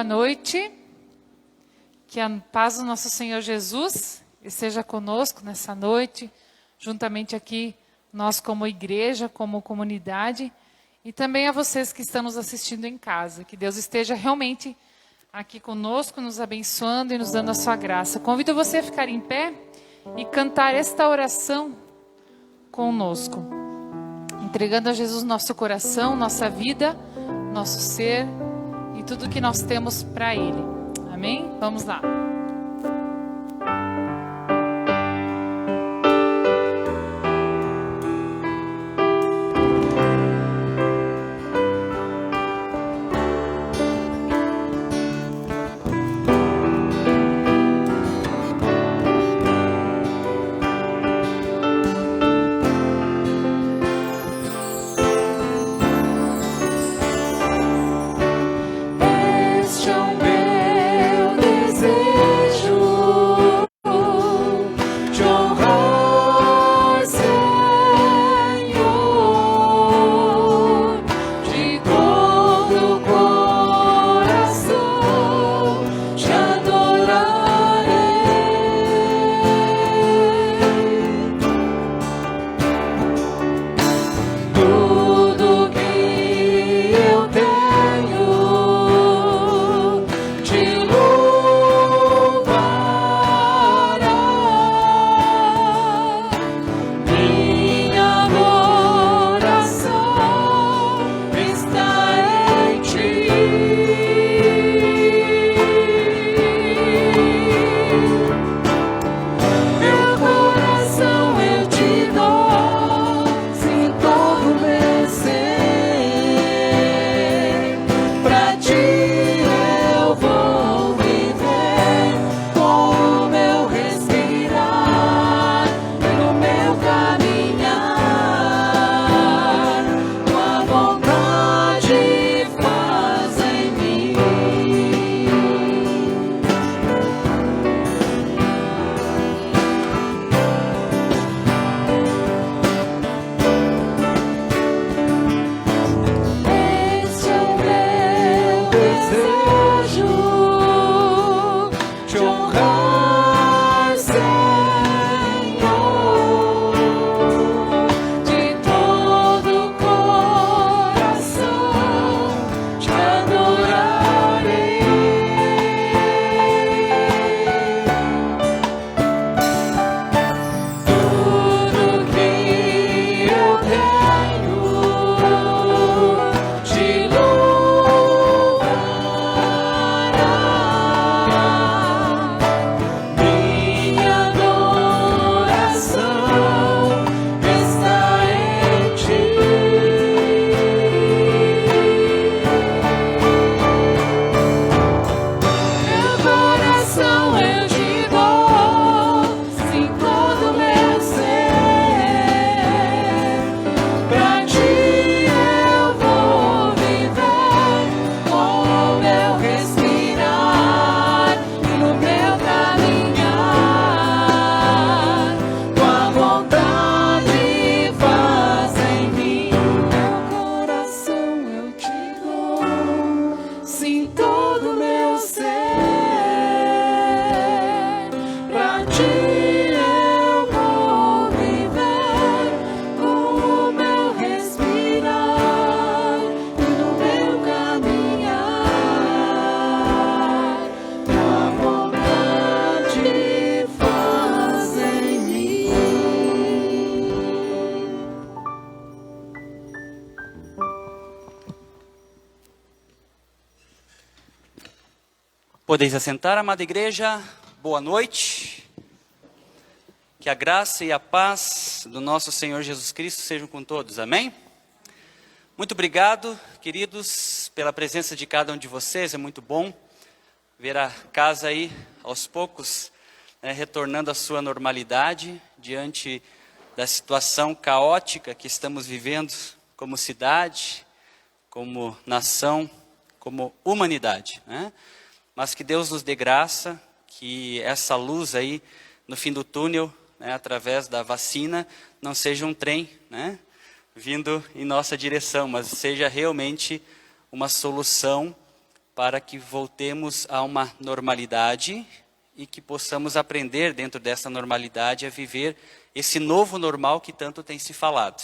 boa noite. Que a paz do nosso Senhor Jesus esteja conosco nessa noite, juntamente aqui, nós como igreja, como comunidade, e também a vocês que estão nos assistindo em casa. Que Deus esteja realmente aqui conosco, nos abençoando e nos dando a sua graça. Convido você a ficar em pé e cantar esta oração conosco, entregando a Jesus nosso coração, nossa vida, nosso ser e tudo que nós temos para Ele. Amém? Vamos lá. Podeis assentar, amada igreja, boa noite. Que a graça e a paz do nosso Senhor Jesus Cristo sejam com todos, amém? Muito obrigado, queridos, pela presença de cada um de vocês, é muito bom ver a casa aí, aos poucos, retornando à sua normalidade, diante da situação caótica que estamos vivendo como cidade, como nação, como humanidade, né? Mas que Deus nos dê graça, que essa luz aí no fim do túnel, né, através da vacina, não seja um trem, né, vindo em nossa direção, mas seja realmente uma solução para que voltemos a uma normalidade e que possamos aprender dentro dessa normalidade a viver esse novo normal que tanto tem se falado.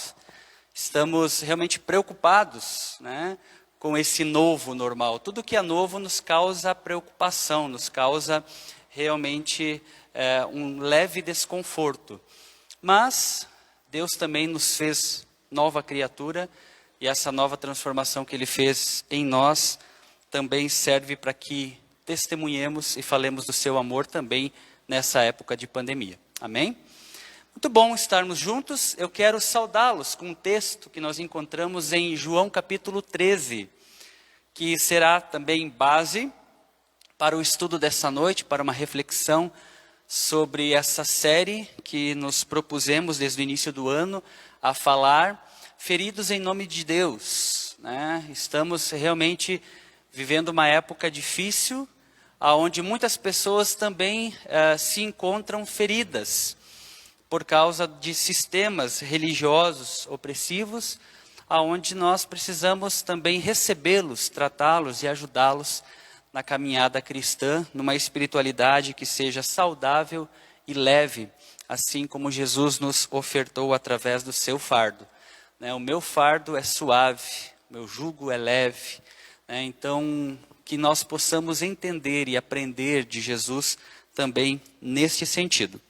Estamos realmente preocupados, né, com esse novo normal. Tudo que é novo nos causa preocupação, nos causa realmente um leve desconforto. Mas Deus também nos fez nova criatura e essa nova transformação que Ele fez em nós também serve para que testemunhemos e falemos do seu amor também nessa época de pandemia. Amém? Muito bom estarmos juntos. Eu quero saudá-los com um texto que nós encontramos em João capítulo 13, que será também base para o estudo dessa noite, para uma reflexão sobre essa série que nos propusemos desde o início do ano a falar, feridos em nome de Deus, né? Estamos realmente vivendo uma época difícil, onde muitas pessoas também se encontram feridas por causa de sistemas religiosos opressivos, aonde nós precisamos também recebê-los, tratá-los e ajudá-los na caminhada cristã, numa espiritualidade que seja saudável e leve, assim como Jesus nos ofertou através do seu fardo. O meu fardo é suave, meu jugo é leve. Então, que nós possamos entender e aprender de Jesus também neste sentido.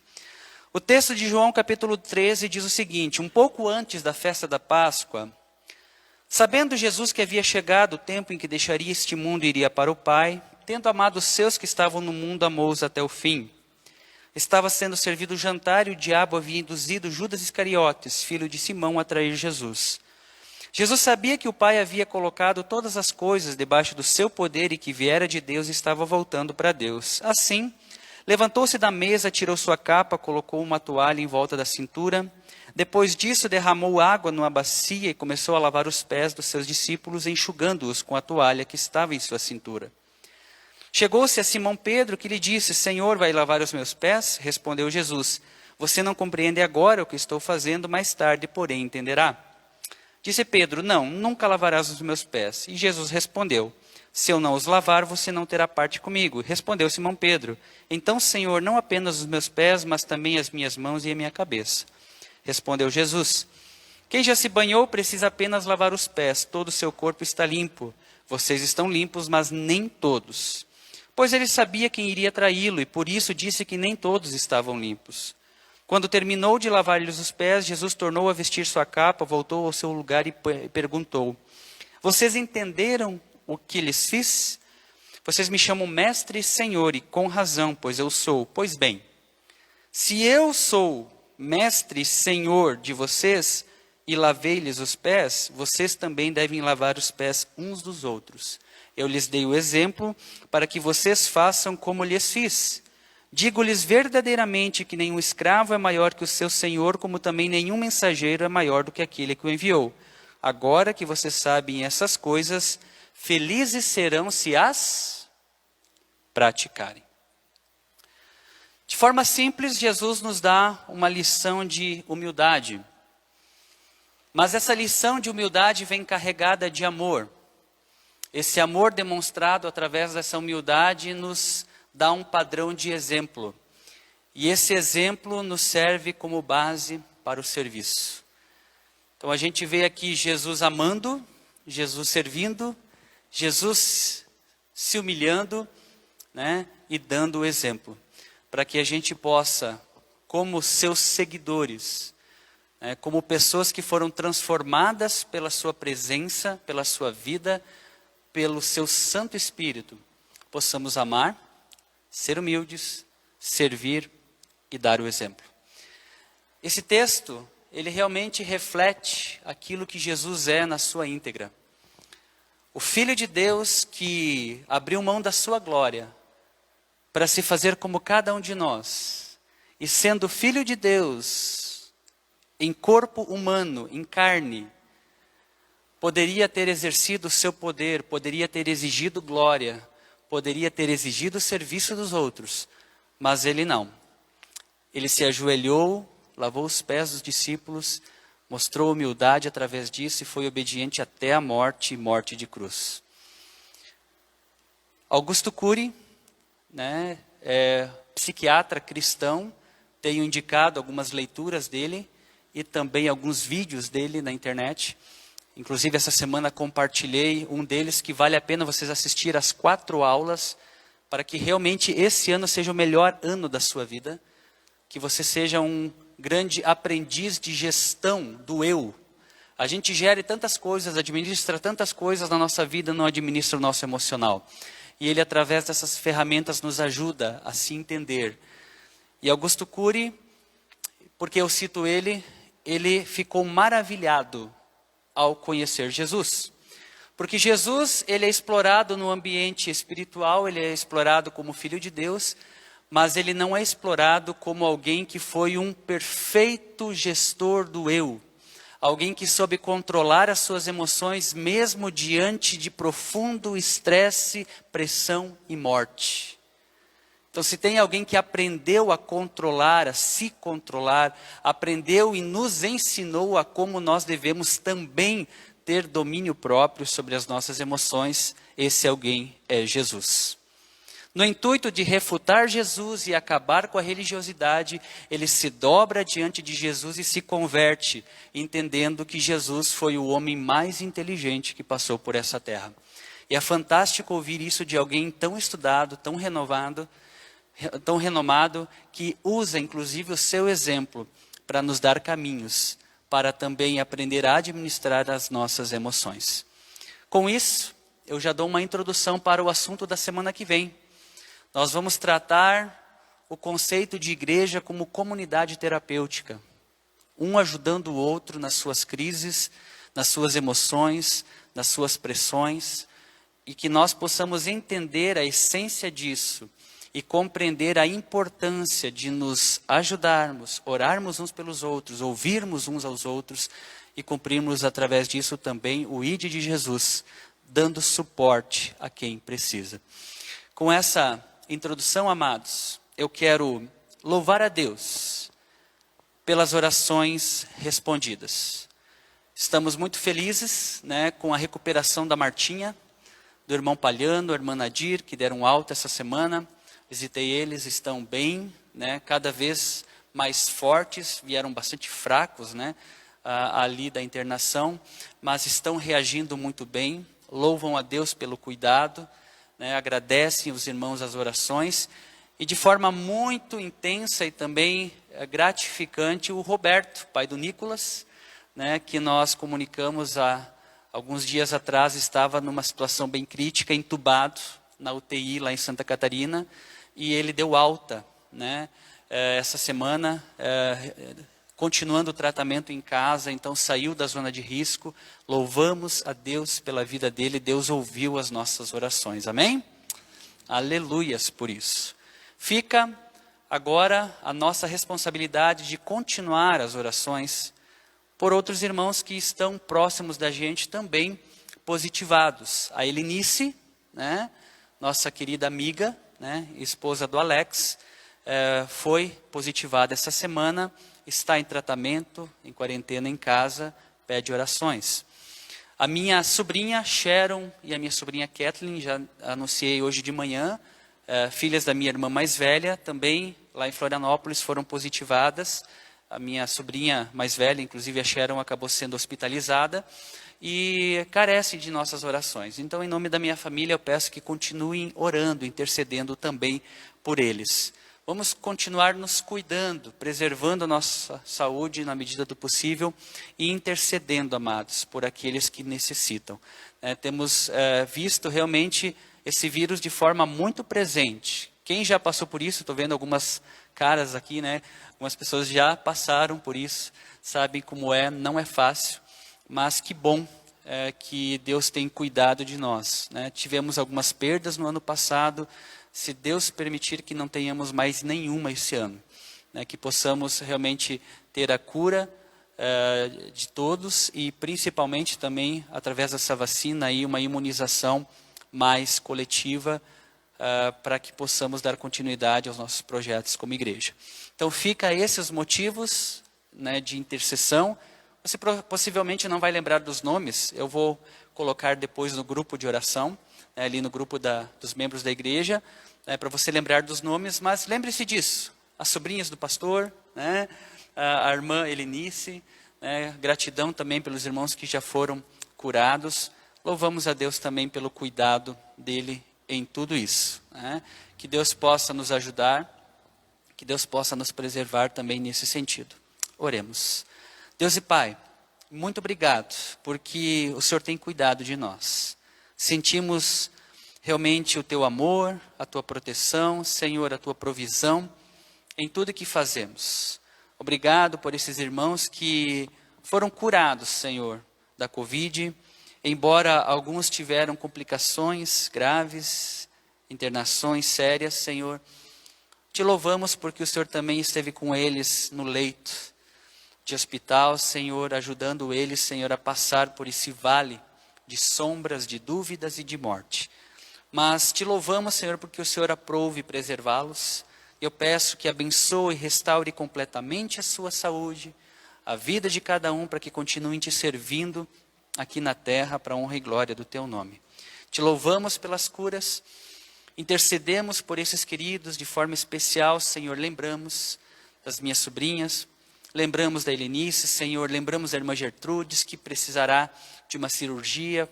O texto de João capítulo 13 diz o seguinte: um pouco antes da festa da Páscoa, sabendo Jesus que havia chegado o tempo em que deixaria este mundo e iria para o Pai, tendo amado os seus que estavam no mundo, amou-os até o fim. Estava sendo servido o jantar e o diabo havia induzido Judas Iscariotes, filho de Simão, a trair Jesus. Jesus sabia que o Pai havia colocado todas as coisas debaixo do seu poder e que viera de Deus e estava voltando para Deus. Assim, levantou-se da mesa, tirou sua capa, colocou uma toalha em volta da cintura. Depois disso, derramou água numa bacia e começou a lavar os pés dos seus discípulos, enxugando-os com a toalha que estava em sua cintura. Chegou-se a Simão Pedro, que lhe disse: Senhor, vai lavar os meus pés? Respondeu Jesus: você não compreende agora o que estou fazendo, mais tarde, porém, entenderá. Disse Pedro: não, nunca lavarás os meus pés. E Jesus respondeu: se eu não os lavar, você não terá parte comigo. Respondeu Simão Pedro: então, Senhor, não apenas os meus pés, mas também as minhas mãos e a minha cabeça. Respondeu Jesus: quem já se banhou precisa apenas lavar os pés, todo o seu corpo está limpo. Vocês estão limpos, mas nem todos. Pois ele sabia quem iria traí-lo, e por isso disse que nem todos estavam limpos. Quando terminou de lavar-lhes os pés, Jesus tornou a vestir sua capa, voltou ao seu lugar e perguntou: vocês entenderam o que lhes fiz? Vocês me chamam mestre e senhor, e com razão, pois eu sou. Pois bem, se eu sou mestre e senhor de vocês, e lavei-lhes os pés, vocês também devem lavar os pés uns dos outros. Eu lhes dei o exemplo para que vocês façam como lhes fiz. Digo-lhes verdadeiramente que nenhum escravo é maior que o seu senhor, como também nenhum mensageiro é maior do que aquele que o enviou. Agora que vocês sabem essas coisas, felizes serão se as praticarem. De forma simples, Jesus nos dá uma lição de humildade. Mas essa lição de humildade vem carregada de amor. Esse amor demonstrado através dessa humildade nos dá um padrão de exemplo. E esse exemplo nos serve como base para o serviço. Então a gente vê aqui Jesus amando, Jesus servindo, Jesus se humilhando, né, e dando o exemplo. Para que a gente possa, como seus seguidores, como pessoas que foram transformadas pela sua presença, pela sua vida, pelo seu Santo Espírito, possamos amar, ser humildes, servir e dar o exemplo. Esse texto, ele realmente reflete aquilo que Jesus é na sua íntegra. O Filho de Deus que abriu mão da sua glória para se fazer como cada um de nós. E sendo Filho de Deus, em corpo humano, em carne, poderia ter exercido o seu poder, poderia ter exigido glória, poderia ter exigido o serviço dos outros, mas ele não. Ele se ajoelhou, lavou os pés dos discípulos, mostrou humildade através disso e foi obediente até a morte e morte de cruz. Augusto Cury, né, é psiquiatra cristão, tenho indicado algumas leituras dele e também alguns vídeos dele na internet. Inclusive, essa semana compartilhei um deles que vale a pena vocês assistir as 4 aulas para que realmente esse ano seja o melhor ano da sua vida, que você seja um grande aprendiz de gestão do eu. A gente gere tantas coisas, administra tantas coisas na nossa vida, não administra o nosso emocional. E ele, através dessas ferramentas, nos ajuda a se entender. E Augusto Cury, porque eu cito ele ficou maravilhado ao conhecer Jesus. Porque Jesus, ele é explorado no ambiente espiritual, ele é explorado como Filho de Deus, mas ele não é explorado como alguém que foi um perfeito gestor do eu. Alguém que soube controlar as suas emoções mesmo diante de profundo estresse, pressão e morte. Então, se tem alguém que aprendeu a controlar, a se controlar, aprendeu e nos ensinou a como nós devemos também ter domínio próprio sobre as nossas emoções, esse alguém é Jesus. No intuito de refutar Jesus e acabar com a religiosidade, ele se dobra diante de Jesus e se converte, entendendo que Jesus foi o homem mais inteligente que passou por essa terra. E é fantástico ouvir isso de alguém tão estudado, tão renomado, que usa inclusive o seu exemplo para nos dar caminhos, para também aprender a administrar as nossas emoções. Com isso, eu já dou uma introdução para o assunto da semana que vem. Nós vamos tratar o conceito de igreja como comunidade terapêutica. Um ajudando o outro nas suas crises, nas suas emoções, nas suas pressões. E que nós possamos entender a essência disso e compreender a importância de nos ajudarmos, orarmos uns pelos outros, ouvirmos uns aos outros e cumprirmos através disso também o ID de Jesus, dando suporte a quem precisa. Com essa introdução, amados, eu quero louvar a Deus pelas orações respondidas. Estamos muito felizes, né, com a recuperação da Martinha, do irmão Palhano, a irmã Nadir, que deram alta essa semana. Visitei eles, estão bem, né, cada vez mais fortes, vieram bastante fracos, né, ali da internação, mas estão reagindo muito bem, louvam a Deus pelo cuidado, né, agradecem os irmãos as orações, e de forma muito intensa e também gratificante, o Roberto, pai do Nicolas, né, que nós comunicamos há alguns dias atrás, estava numa situação bem crítica, entubado na UTI lá em Santa Catarina, e ele deu alta, né, essa semana, continuando o tratamento em casa, então saiu da zona de risco. Louvamos a Deus pela vida dele, Deus ouviu as nossas orações, amém? Aleluias por isso. Fica agora a nossa responsabilidade de continuar as orações por outros irmãos que estão próximos da gente também positivados. A Helenice, né, nossa querida amiga, né, esposa do Alex, foi positivada essa semana, está em tratamento, em quarentena em casa, pede orações. A minha sobrinha Sharon e a minha sobrinha Kathleen, já anunciei hoje de manhã, filhas da minha irmã mais velha, também lá em Florianópolis foram positivadas. A minha sobrinha mais velha, inclusive a Sharon, acabou sendo hospitalizada e carece de nossas orações. Então, em nome da minha família, eu peço que continuem orando, intercedendo também por eles. Vamos continuar nos cuidando, preservando a nossa saúde na medida do possível e intercedendo, amados, por aqueles que necessitam. Temos visto realmente esse vírus de forma muito presente. Quem já passou por isso, estou vendo algumas caras aqui, né? Algumas pessoas já passaram por isso, sabem como é, não é fácil, mas que bom que Deus tem cuidado de nós, né? Tivemos algumas perdas no ano passado, se Deus permitir que não tenhamos mais nenhuma esse ano, né? Que possamos realmente ter a cura de todos e principalmente também através dessa vacina aí uma imunização mais coletiva para que possamos dar continuidade aos nossos projetos como igreja. Então fica esses motivos, né, de intercessão. Você possivelmente não vai lembrar dos nomes, eu vou colocar depois no grupo de oração. ali no grupo dos membros da igreja, para você lembrar dos nomes, mas lembre-se disso. As sobrinhas do pastor, né, a irmã Helenice, gratidão também pelos irmãos que já foram curados. Louvamos a Deus também pelo cuidado dele em tudo isso. Né? Que Deus possa nos ajudar, que Deus possa nos preservar também nesse sentido. Oremos. Deus e Pai, muito obrigado, porque o Senhor tem cuidado de nós. Sentimos realmente o Teu amor, a Tua proteção, Senhor, a Tua provisão em tudo que fazemos. Obrigado por esses irmãos que foram curados, Senhor, da Covid, embora alguns tiveram complicações graves, internações sérias, Senhor. Te louvamos porque o Senhor também esteve com eles no leito de hospital, Senhor, ajudando eles, Senhor, a passar por esse vale de sombras, de dúvidas e de morte. Mas te louvamos, Senhor, porque o Senhor aprove preservá-los. Eu peço que abençoe e restaure completamente a sua saúde, a vida de cada um, para que continuem te servindo aqui na terra, para a honra e glória do teu nome. Te louvamos pelas curas, intercedemos por esses queridos de forma especial, Senhor. Lembramos das minhas sobrinhas, lembramos da Helenice, Senhor, lembramos da irmã Gertrudes, que precisará de uma cirurgia,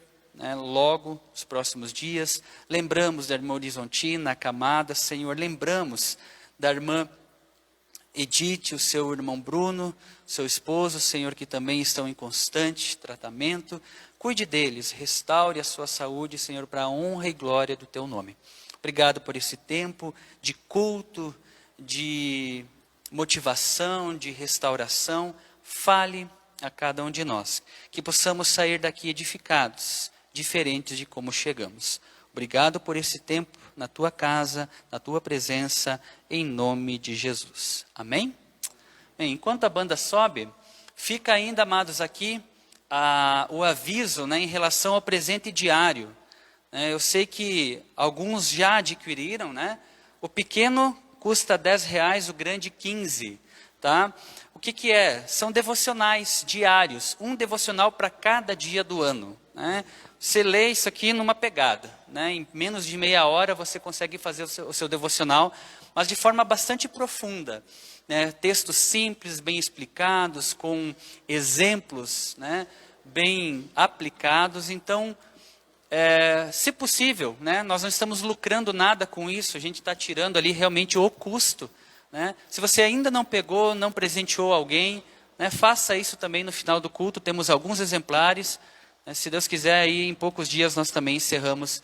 logo, nos próximos dias. Lembramos da irmã Horizontina, acamada, Senhor. Lembramos da irmã Edith, o seu irmão Bruno, seu esposo, Senhor, que também estão em constante tratamento. Cuide deles, restaure a sua saúde, Senhor, para a honra e glória do teu nome. Obrigado por esse tempo de culto, de motivação, de restauração. Fale a cada um de nós, que possamos sair daqui edificados, diferentes de como chegamos. Obrigado por esse tempo na tua casa, na tua presença, em nome de Jesus. Amém? Bem, enquanto a banda sobe, fica ainda, amados, aqui o aviso, em relação ao presente diário. Eu sei que alguns já adquiriram, O pequeno custa R$10, o grande 15, tá? O que é? São devocionais diários, um devocional para cada dia do ano, Você lê isso aqui numa pegada, Em menos de meia hora você consegue fazer o seu devocional, mas de forma bastante profunda, Textos simples, bem explicados, com exemplos, bem aplicados. Então, se possível, nós não estamos lucrando nada com isso, a gente está tirando ali realmente o custo. Se você ainda não pegou, não presenteou alguém, faça isso também no final do culto. Temos alguns exemplares. Se Deus quiser, aí em poucos dias nós também encerramos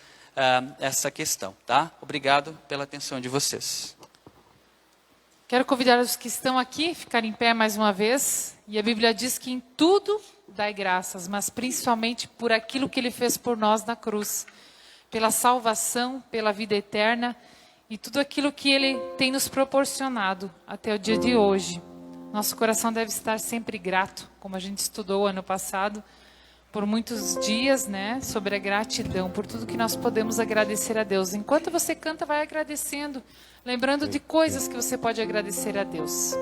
essa questão, tá? Obrigado pela atenção de vocês. Quero convidar os que estão aqui a ficarem em pé mais uma vez. E a Bíblia diz que em tudo dai graças, mas principalmente por aquilo que Ele fez por nós na cruz. Pela salvação, pela vida eterna e tudo aquilo que Ele tem nos proporcionado até o dia de hoje. Nosso coração deve estar sempre grato, como a gente estudou ano passado, por muitos dias, sobre a gratidão, por tudo que nós podemos agradecer a Deus. Enquanto você canta, vai agradecendo, lembrando de coisas que você pode agradecer a Deus.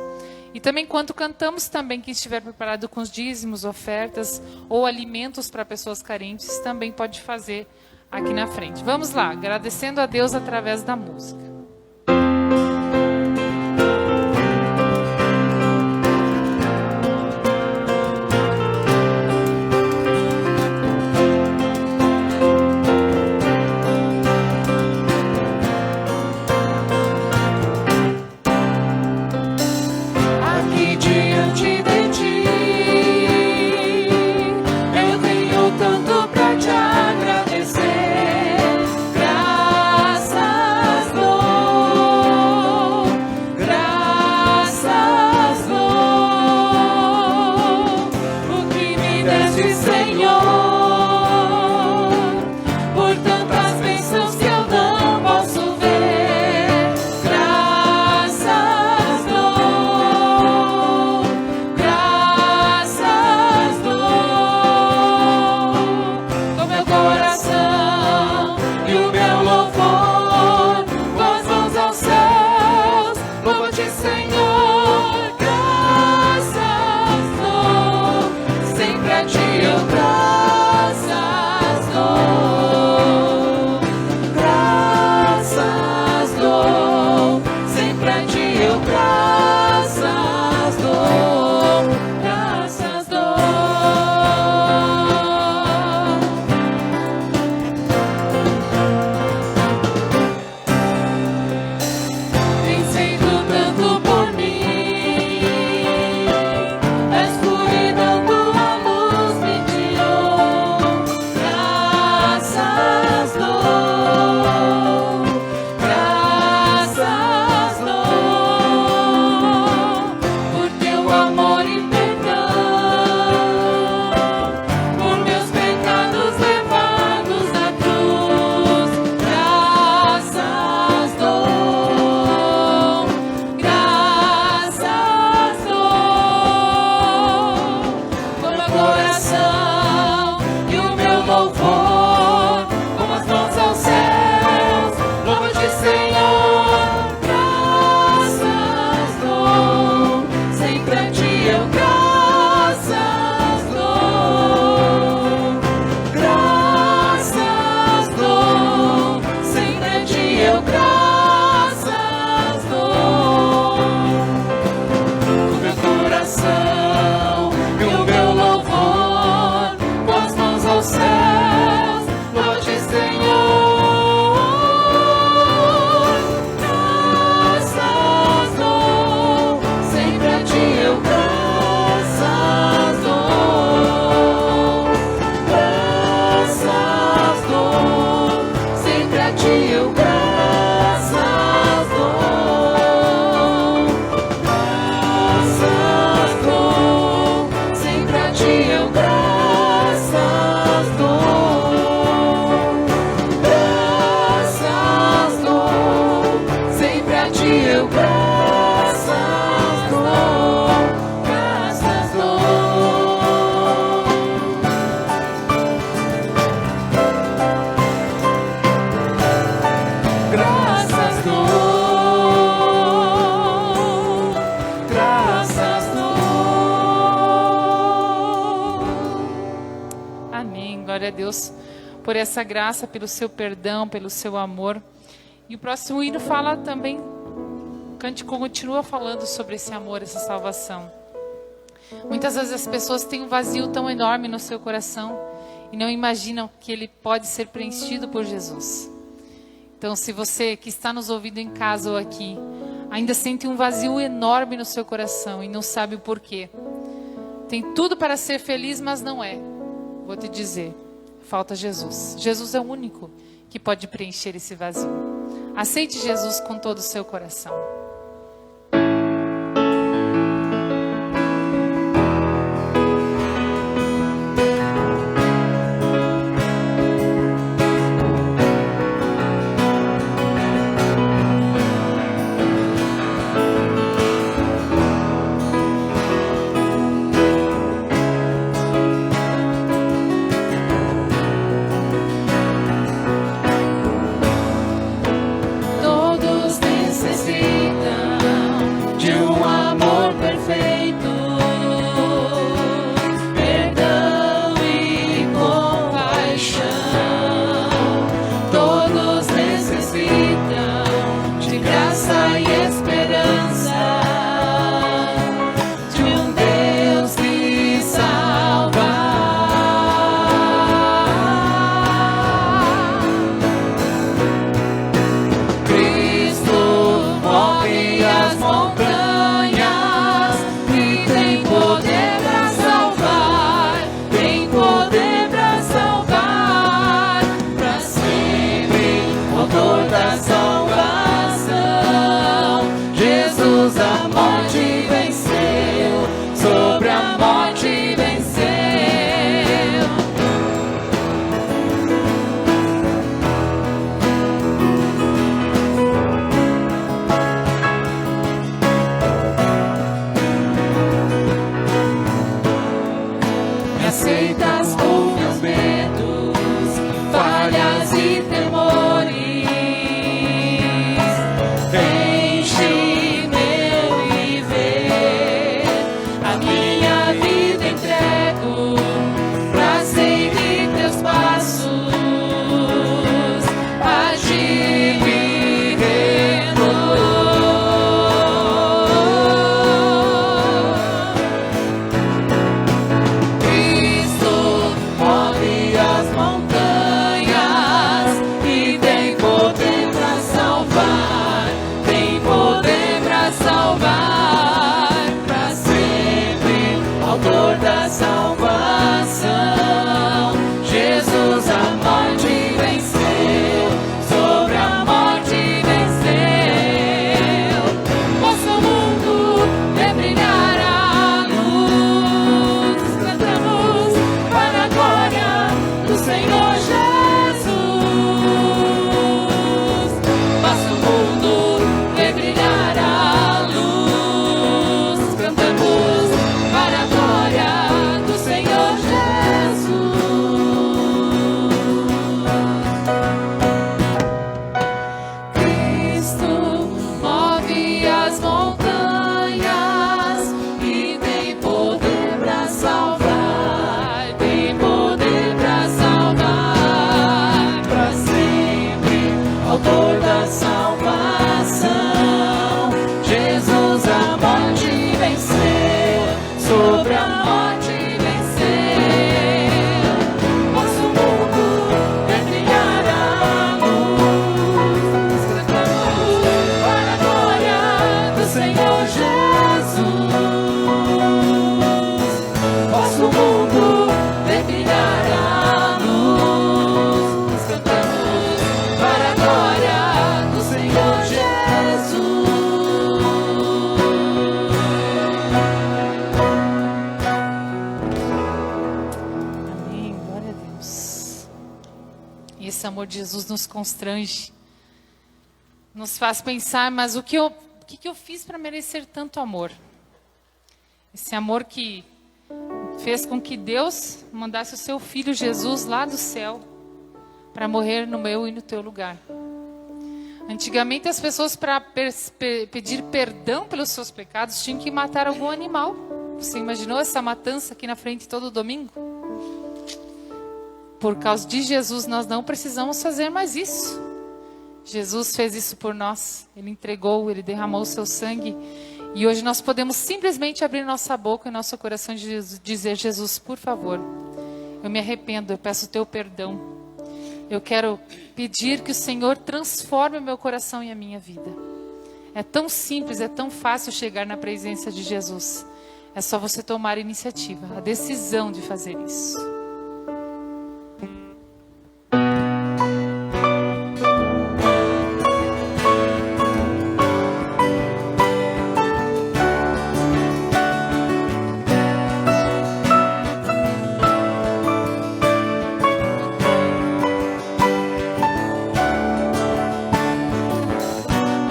E também, enquanto cantamos, também quem estiver preparado com os dízimos, ofertas ou alimentos para pessoas carentes, também pode fazer aqui na frente. Vamos lá, agradecendo a Deus através da música. Senhor, graças dou, sempre a Ti eu Glória a Deus por essa graça, pelo seu perdão, pelo seu amor. E o próximo hino fala também, o cântico continua falando sobre esse amor, essa salvação. Muitas vezes as pessoas têm um vazio tão enorme no seu coração e não imaginam que ele pode ser preenchido por Jesus. Então, se você que está nos ouvindo em casa ou aqui, ainda sente um vazio enorme no seu coração e não sabe o porquê, tem tudo para ser feliz, mas não é. Vou te dizer, falta Jesus. Jesus é o único que pode preencher esse vazio. Aceite Jesus com todo o seu coração. Esse amor de Jesus nos constrange, nos faz pensar, mas o que eu fiz para merecer tanto amor? Esse amor que fez com que Deus mandasse o seu Filho Jesus lá do céu para morrer no meu e no teu lugar. Antigamente as pessoas, para pedir perdão pelos seus pecados, tinham que matar algum animal. Você imaginou essa matança aqui na frente todo domingo? por causa de Jesus, nós não precisamos fazer mais isso. Jesus fez isso por nós. Ele entregou, Ele derramou o seu sangue. E hoje nós podemos simplesmente abrir nossa boca e nosso coração e dizer: Jesus, por favor, eu me arrependo, eu peço o teu perdão. Eu quero pedir que o Senhor transforme o meu coração e a minha vida. É tão simples, é tão fácil chegar na presença de Jesus. É só você tomar a iniciativa, a decisão de fazer isso.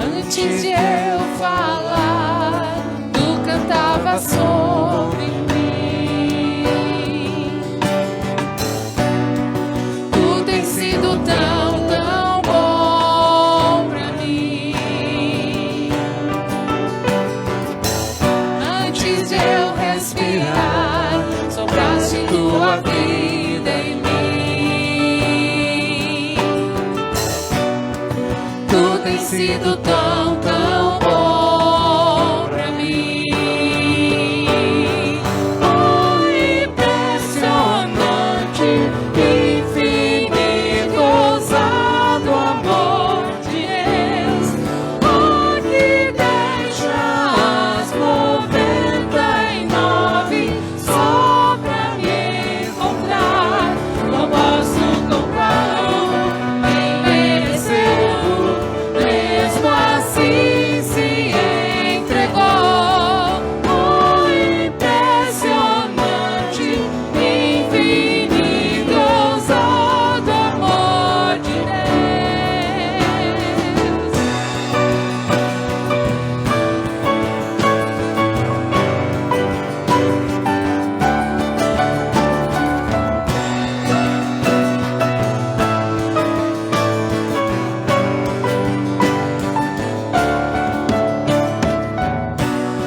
Antes de eu falar, tu cantava sobre mim. Tu tens sido tão, tão bom pra mim. Antes de eu respirar, sopraste tua vida em mim. Tu tens sido tão, tão bom pra mim. Oh, impressionante, infinito, ousado amor de Deus. Oh, que deixa as 99 só pra me encontrar. Não posso comprar-o, nem merecê-lo. Mesmo assim se entregou. Oh, impressionante, infinito, ousado amor de Deus.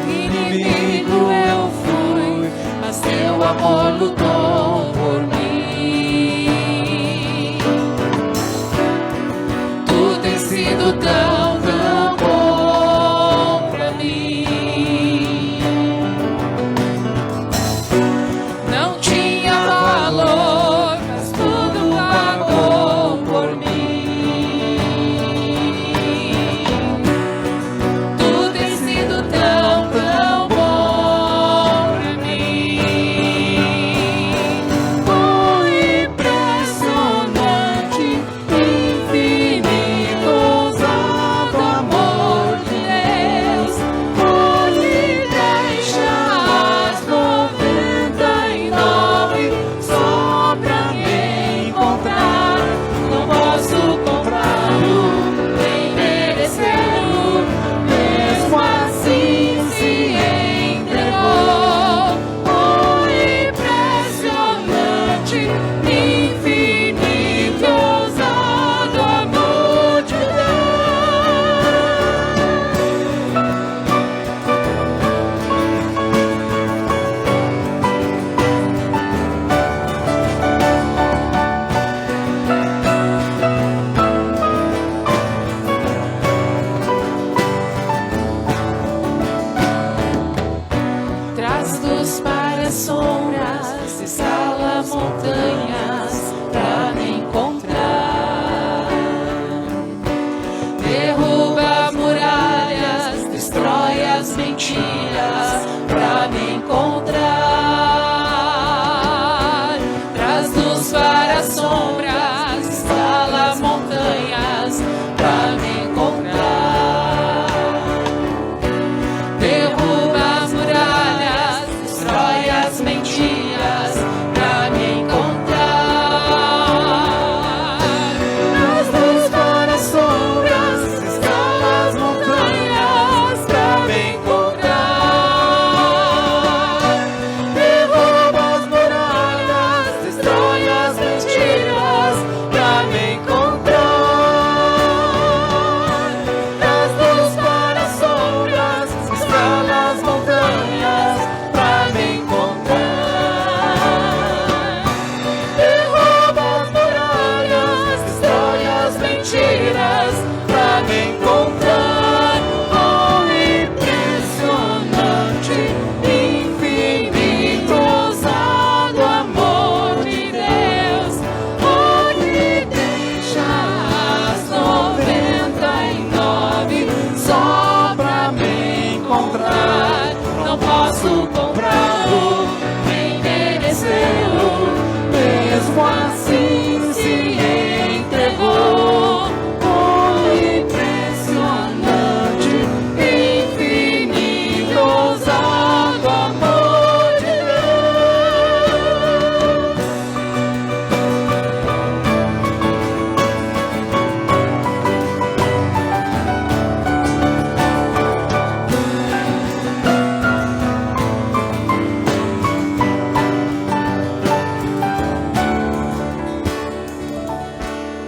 Inimigo eu fui, mas teu amor lutou por mim. Tu tens sido tão, tão bom pra mim. Não tinha valor, mas tudo pagou por mim. Tu tens sido tão, tão bom pra mim. Oh, impressionante, infinito, ousado amor de Deus. Oh, que deixa as 99 só pra me encontrar. Não posso comprá-lo, nem merecê-lo. Mesmo assim se entregou. Oh, impressionante, infinito, ousado amor de Deus. Traz luz para as sombras, escala montanhas pra me encontrar. Derruba muralhas, destrói as mentiras pra me encontrar. Traz luz para as sombras, escala montanhas pra me encontrar. Derruba as muralhas, destrói as mentiras pra me encontrar.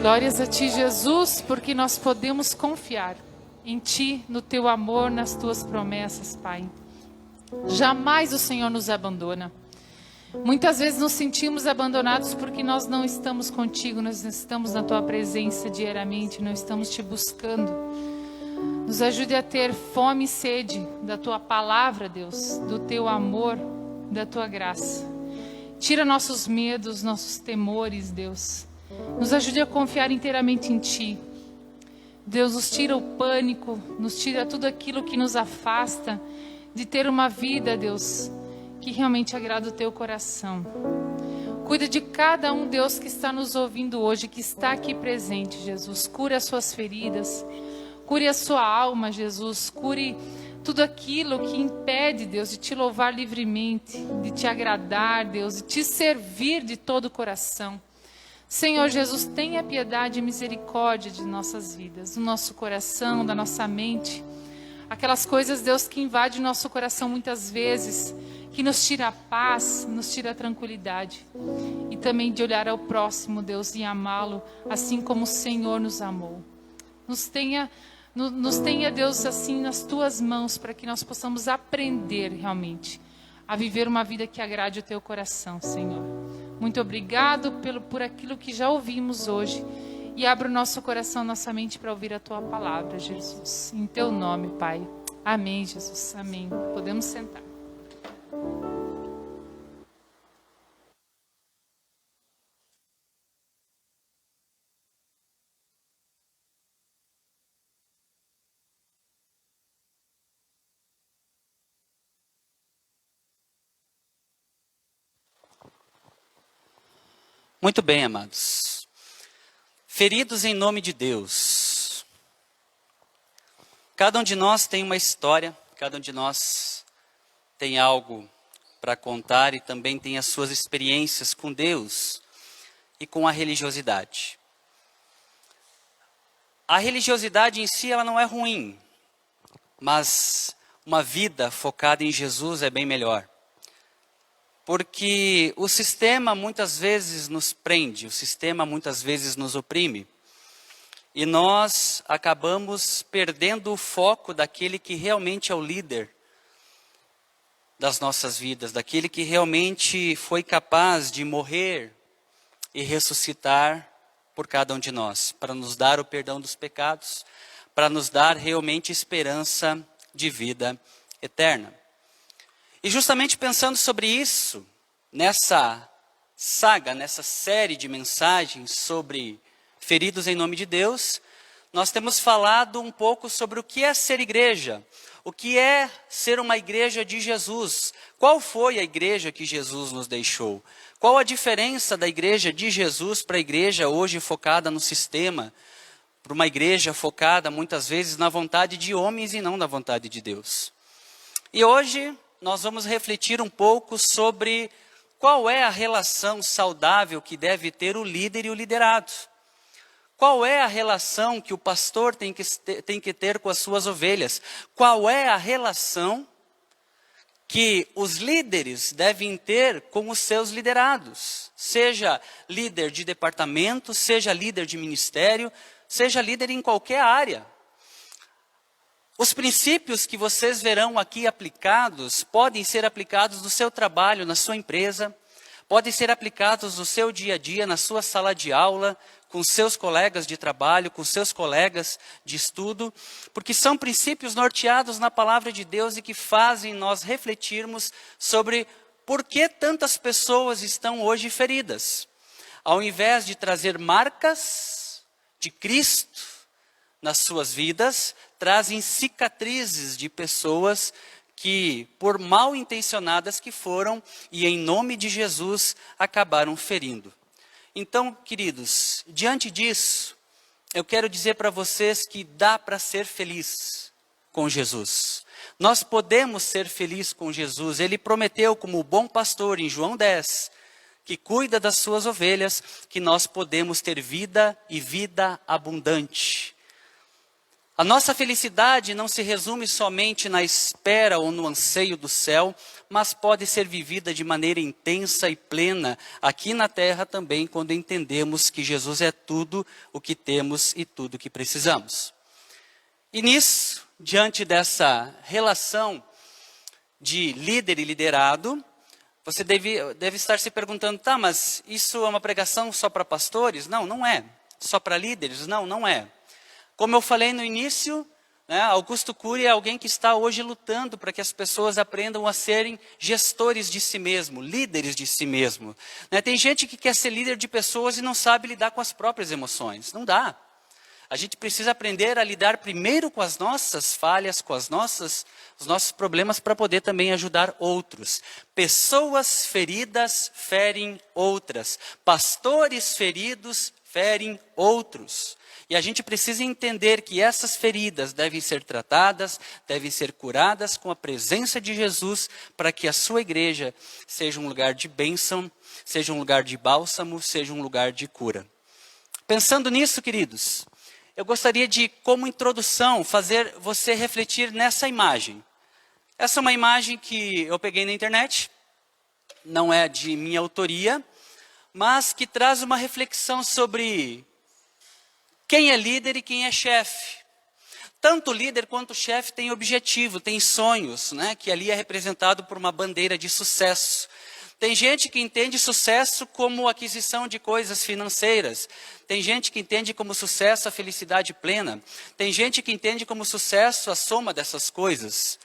Glórias a Ti, Jesus, porque nós podemos confiar em Ti, no Teu amor, nas Tuas promessas, Pai. Jamais o Senhor nos abandona. Muitas vezes nos sentimos abandonados porque nós não estamos contigo, nós não estamos na Tua presença diariamente, não estamos Te buscando. Nos ajude a ter fome e sede da Tua palavra, Deus, do Teu amor, da Tua graça. Tira nossos medos, nossos temores, Deus. Nos ajude a confiar inteiramente em Ti. Deus, nos tira o pânico, nos tira tudo aquilo que nos afasta de ter uma vida, Deus, que realmente agrada o Teu coração. Cuida de cada um, Deus, que está nos ouvindo hoje, que está aqui presente, Jesus. Cure as suas feridas, cure a sua alma, Jesus. Cure tudo aquilo que impede, Deus, de Te louvar livremente, de Te agradar, Deus, de Te servir de todo o coração. Senhor Jesus, tenha piedade e misericórdia de nossas vidas, do nosso coração, da nossa mente. Aquelas coisas, Deus, que invadem nosso coração muitas vezes, que nos tira a paz, nos tira a tranquilidade. E também de olhar ao próximo, Deus, e amá-lo, assim como o Senhor nos amou. Nos tenha, Deus, assim nas Tuas mãos, para que nós possamos aprender realmente a viver uma vida que agrade o Teu coração, Senhor. Muito obrigado por aquilo que já ouvimos hoje. E abra o nosso coração, nossa mente para ouvir a Tua palavra, Jesus. Em Teu nome, Pai. Amém, Jesus. Amém. Podemos sentar. Muito bem, amados. Feridos em nome de Deus. Cada um de nós tem uma história, cada um de nós tem algo para contar e também tem as suas experiências com Deus e com a religiosidade. A religiosidade em si, ela não é ruim, mas uma vida focada em Jesus é bem melhor. Porque o sistema muitas vezes nos prende, o sistema muitas vezes nos oprime. E nós acabamos perdendo o foco daquele que realmente é o líder das nossas vidas, daquele que realmente foi capaz de morrer e ressuscitar por cada um de nós, para nos dar o perdão dos pecados, para nos dar realmente esperança de vida eterna. E justamente pensando sobre isso, nessa saga, nessa série de mensagens sobre feridos em nome de Deus, nós temos falado um pouco sobre o que é ser igreja, o que é ser uma igreja de Jesus. Qual foi a igreja que Jesus nos deixou? Qual a diferença da igreja de Jesus para a igreja hoje focada no sistema, para uma igreja focada muitas vezes na vontade de homens e não na vontade de Deus? E hoje nós vamos refletir um pouco sobre qual é a relação saudável que deve ter o líder e o liderado. Qual é a relação que o pastor tem que ter com as suas ovelhas? Qual é a relação que os líderes devem ter com os seus liderados? Seja líder de departamento, seja líder de ministério, seja líder em qualquer área. Os princípios que vocês verão aqui aplicados podem ser aplicados no seu trabalho, na sua empresa, podem ser aplicados no seu dia a dia, na sua sala de aula, com seus colegas de trabalho, com seus colegas de estudo, porque são princípios norteados na palavra de Deus e que fazem nós refletirmos sobre por que tantas pessoas estão hoje feridas. Ao invés de trazer marcas de Cristo nas suas vidas, trazem cicatrizes de pessoas que, por mal intencionadas que foram, e em nome de Jesus, acabaram ferindo. Então, queridos, diante disso, eu quero dizer para vocês que dá para ser feliz com Jesus. Nós podemos ser felizes com Jesus. Ele prometeu, como o bom pastor em João 10, que cuida das suas ovelhas, que nós podemos ter vida e vida abundante. A nossa felicidade não se resume somente na espera ou no anseio do céu, mas pode ser vivida de maneira intensa e plena aqui na terra também, quando entendemos que Jesus é tudo o que temos e tudo o que precisamos. E nisso, diante dessa relação de líder e liderado, você deve estar se perguntando, tá, mas isso é uma pregação só para pastores? Não, não é. Só para líderes? Não, não é. Como eu falei no início, né, Augusto Cury é alguém que está hoje lutando para que as pessoas aprendam a serem gestores de si mesmo, líderes de si mesmo. Né, tem gente que quer ser líder de pessoas e não sabe lidar com as próprias emoções. Não dá. A gente precisa aprender a lidar primeiro com as nossas falhas, com os nossos problemas, para poder também ajudar outros. Pessoas feridas ferem outras. Pastores feridos ferem outros. E a gente precisa entender que essas feridas devem ser tratadas, devem ser curadas com a presença de Jesus, para que a sua igreja seja um lugar de bênção, seja um lugar de bálsamo, seja um lugar de cura. Pensando nisso, queridos, eu gostaria de, como introdução, fazer você refletir nessa imagem. Essa é uma imagem que eu peguei na internet, não é de minha autoria, mas que traz uma reflexão sobre quem é líder e quem é chefe. Tanto o líder quanto o chefe têm objetivo, têm sonhos, né, que ali é representado por uma bandeira de sucesso. Tem gente que entende sucesso como aquisição de coisas financeiras. Tem gente que entende como sucesso a felicidade plena. Tem gente que entende como sucesso a soma dessas coisas.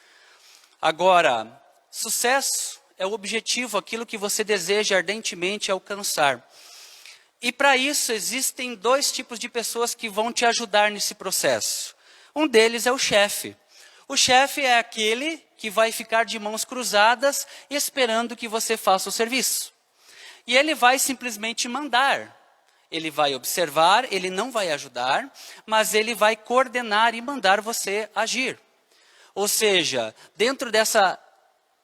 Agora, sucesso é o objetivo, aquilo que você deseja ardentemente alcançar. E para isso existem dois tipos de pessoas que vão te ajudar nesse processo. Um deles é o chefe. O chefe é aquele que vai ficar de mãos cruzadas esperando que você faça o serviço. E ele vai simplesmente mandar. Ele vai observar, ele não vai ajudar, mas ele vai coordenar e mandar você agir. Ou seja, dentro dessa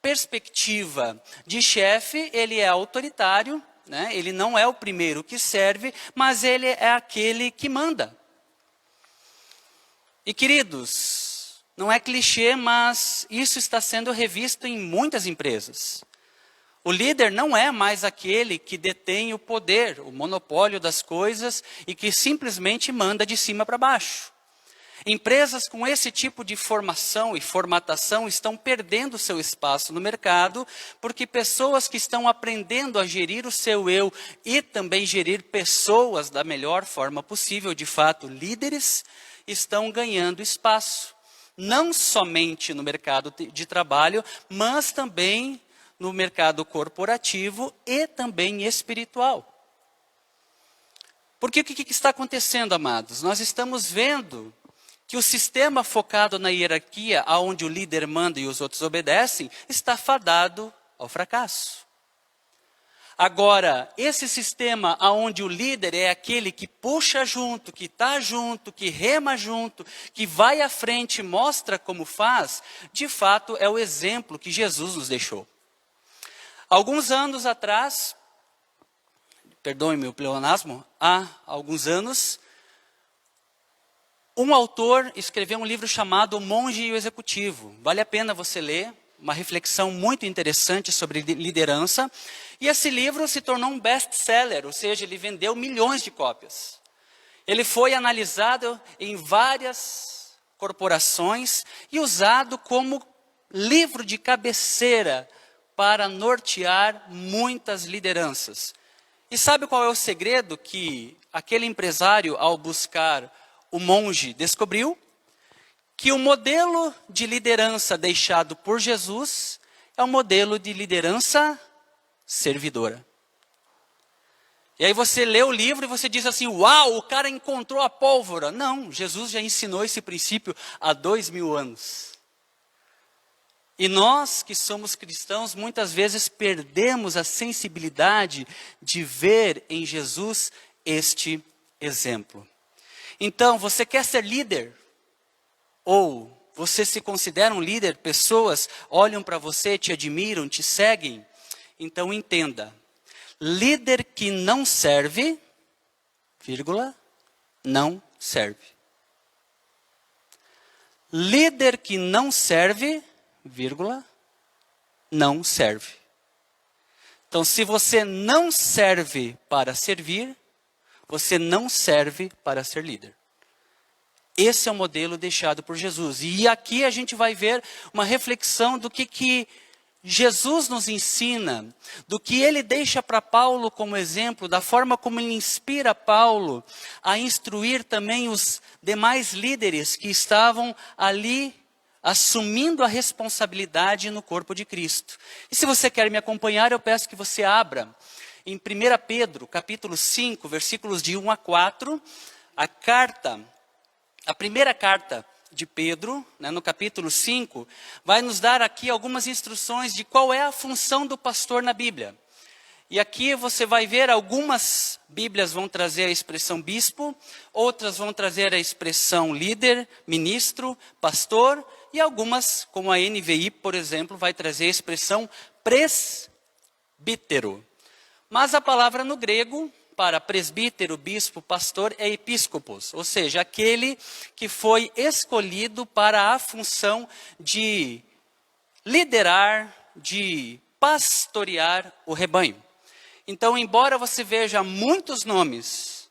perspectiva de chefe, ele é autoritário, né? Ele não é o primeiro que serve, mas ele é aquele que manda. E queridos, não é clichê, mas isso está sendo revisto em muitas empresas. O líder não é mais aquele que detém o poder, o monopólio das coisas e que simplesmente manda de cima para baixo. Empresas com esse tipo de formação e formatação estão perdendo seu espaço no mercado, porque pessoas que estão aprendendo a gerir o seu eu e também gerir pessoas da melhor forma possível, de fato líderes, estão ganhando espaço. Não somente no mercado de trabalho, mas também no mercado corporativo e também espiritual. Porque o que está acontecendo, amados? Nós estamos vendo que o sistema focado na hierarquia, onde o líder manda e os outros obedecem, está fadado ao fracasso. Agora, esse sistema onde o líder é aquele que puxa junto, que está junto, que rema junto, que vai à frente e mostra como faz, de fato é o exemplo que Jesus nos deixou. Alguns anos atrás, perdoe-me o pleonasmo, há alguns anos, um autor escreveu um livro chamado O Monge e o Executivo. Vale a pena você ler, uma reflexão muito interessante sobre liderança. E esse livro se tornou um best-seller, ou seja, ele vendeu milhões de cópias. Ele foi analisado em várias corporações e usado como livro de cabeceira para nortear muitas lideranças. E sabe qual é o segredo que aquele empresário, ao buscar o monge, descobriu? Que o modelo de liderança deixado por Jesus é um modelo de liderança servidora. E aí você lê o livro e você diz assim, uau, o cara encontrou a pólvora. Não, Jesus já ensinou esse princípio há 2000 anos. E nós que somos cristãos, muitas vezes perdemos a sensibilidade de ver em Jesus este exemplo. Então, você quer ser líder? Ou você se considera um líder? Pessoas olham para você, te admiram, te seguem? Então entenda, líder que não serve, vírgula, não serve. líder que não serve, vírgula, não serve. Então, se você não serve para servir, você não serve para ser líder. Esse é o modelo deixado por Jesus. E aqui a gente vai ver uma reflexão do que Jesus nos ensina, do que ele deixa para Paulo como exemplo, da forma como ele inspira Paulo a instruir também os demais líderes que estavam ali assumindo a responsabilidade no corpo de Cristo. E se você quer me acompanhar, eu peço que você abra em 1 Pedro, capítulo 5, versículos de 1 a 4, a primeira carta de Pedro, né, no capítulo 5, vai nos dar aqui algumas instruções de qual é a função do pastor na Bíblia. E aqui você vai ver, algumas Bíblias vão trazer a expressão bispo, outras vão trazer a expressão líder, ministro, pastor, e algumas, como a NVI, por exemplo, vai trazer a expressão presbítero. Mas a palavra no grego para presbítero, bispo, pastor é episcopos, ou seja, aquele que foi escolhido para a função de liderar, de pastorear o rebanho. Então, embora você veja muitos nomes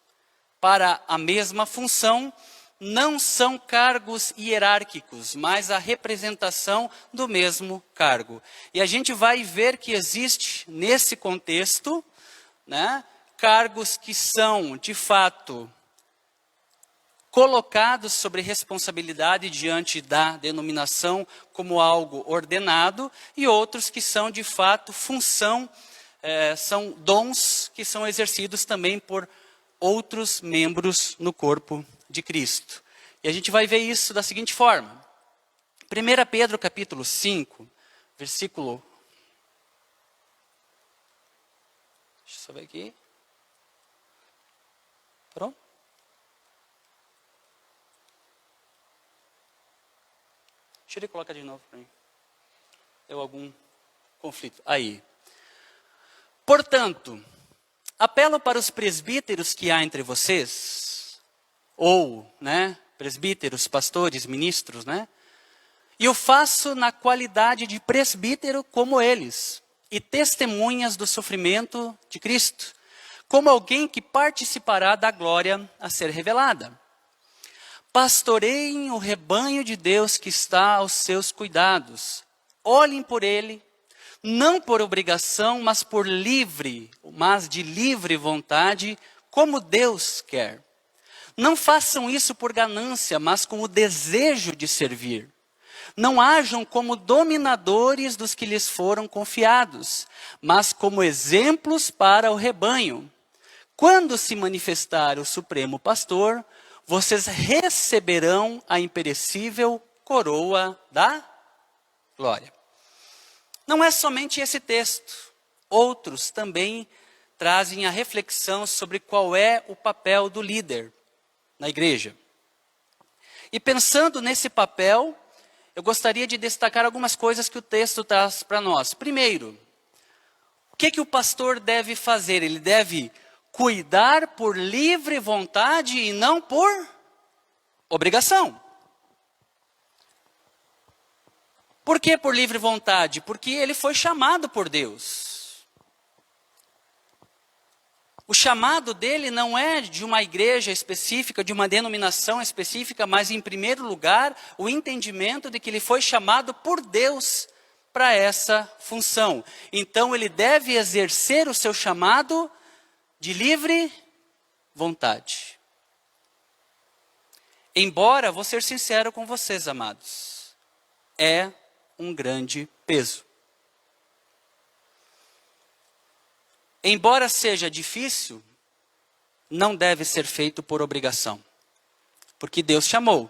para a mesma função, não são cargos hierárquicos, mas a representação do mesmo cargo. E a gente vai ver que existe nesse contexto, né, cargos que são, de fato, colocados sobre responsabilidade diante da denominação como algo ordenado, e outros que são, de fato, função, são dons que são exercidos também por outros membros no corpo de Cristo. E a gente vai ver isso da seguinte forma. 1 Pedro capítulo 5, versículo... Deixa eu só ver aqui. Pronto? Tira e coloca de novo para mim. Deu algum conflito. Aí. Portanto, apelo para os presbíteros que há entre vocês, ou, né, presbíteros, pastores, ministros, né? E o faço na qualidade de presbítero como eles, e testemunhas do sofrimento de Cristo, como alguém que participará da glória a ser revelada. Pastoreiem o rebanho de Deus que está aos seus cuidados. Olhem por ele, não por obrigação, mas de livre vontade, como Deus quer. Não façam isso por ganância, mas com o desejo de servir. Não hajam como dominadores dos que lhes foram confiados, mas como exemplos para o rebanho. Quando se manifestar o Supremo Pastor, vocês receberão a imperecível coroa da glória. Não é somente esse texto. Outros também trazem a reflexão sobre qual é o papel do líder na igreja. E pensando nesse papel, eu gostaria de destacar algumas coisas que o texto traz para nós. Primeiro, o que o pastor deve fazer? Ele deve cuidar por livre vontade e não por obrigação. Por que por livre vontade? Porque ele foi chamado por Deus. O chamado dele não é de uma igreja específica, de uma denominação específica, mas em primeiro lugar, o entendimento de que ele foi chamado por Deus para essa função. Então ele deve exercer o seu chamado de livre vontade. Embora, vou ser sincero com vocês, amados, é um grande peso. Embora seja difícil, não deve ser feito por obrigação. Porque Deus chamou.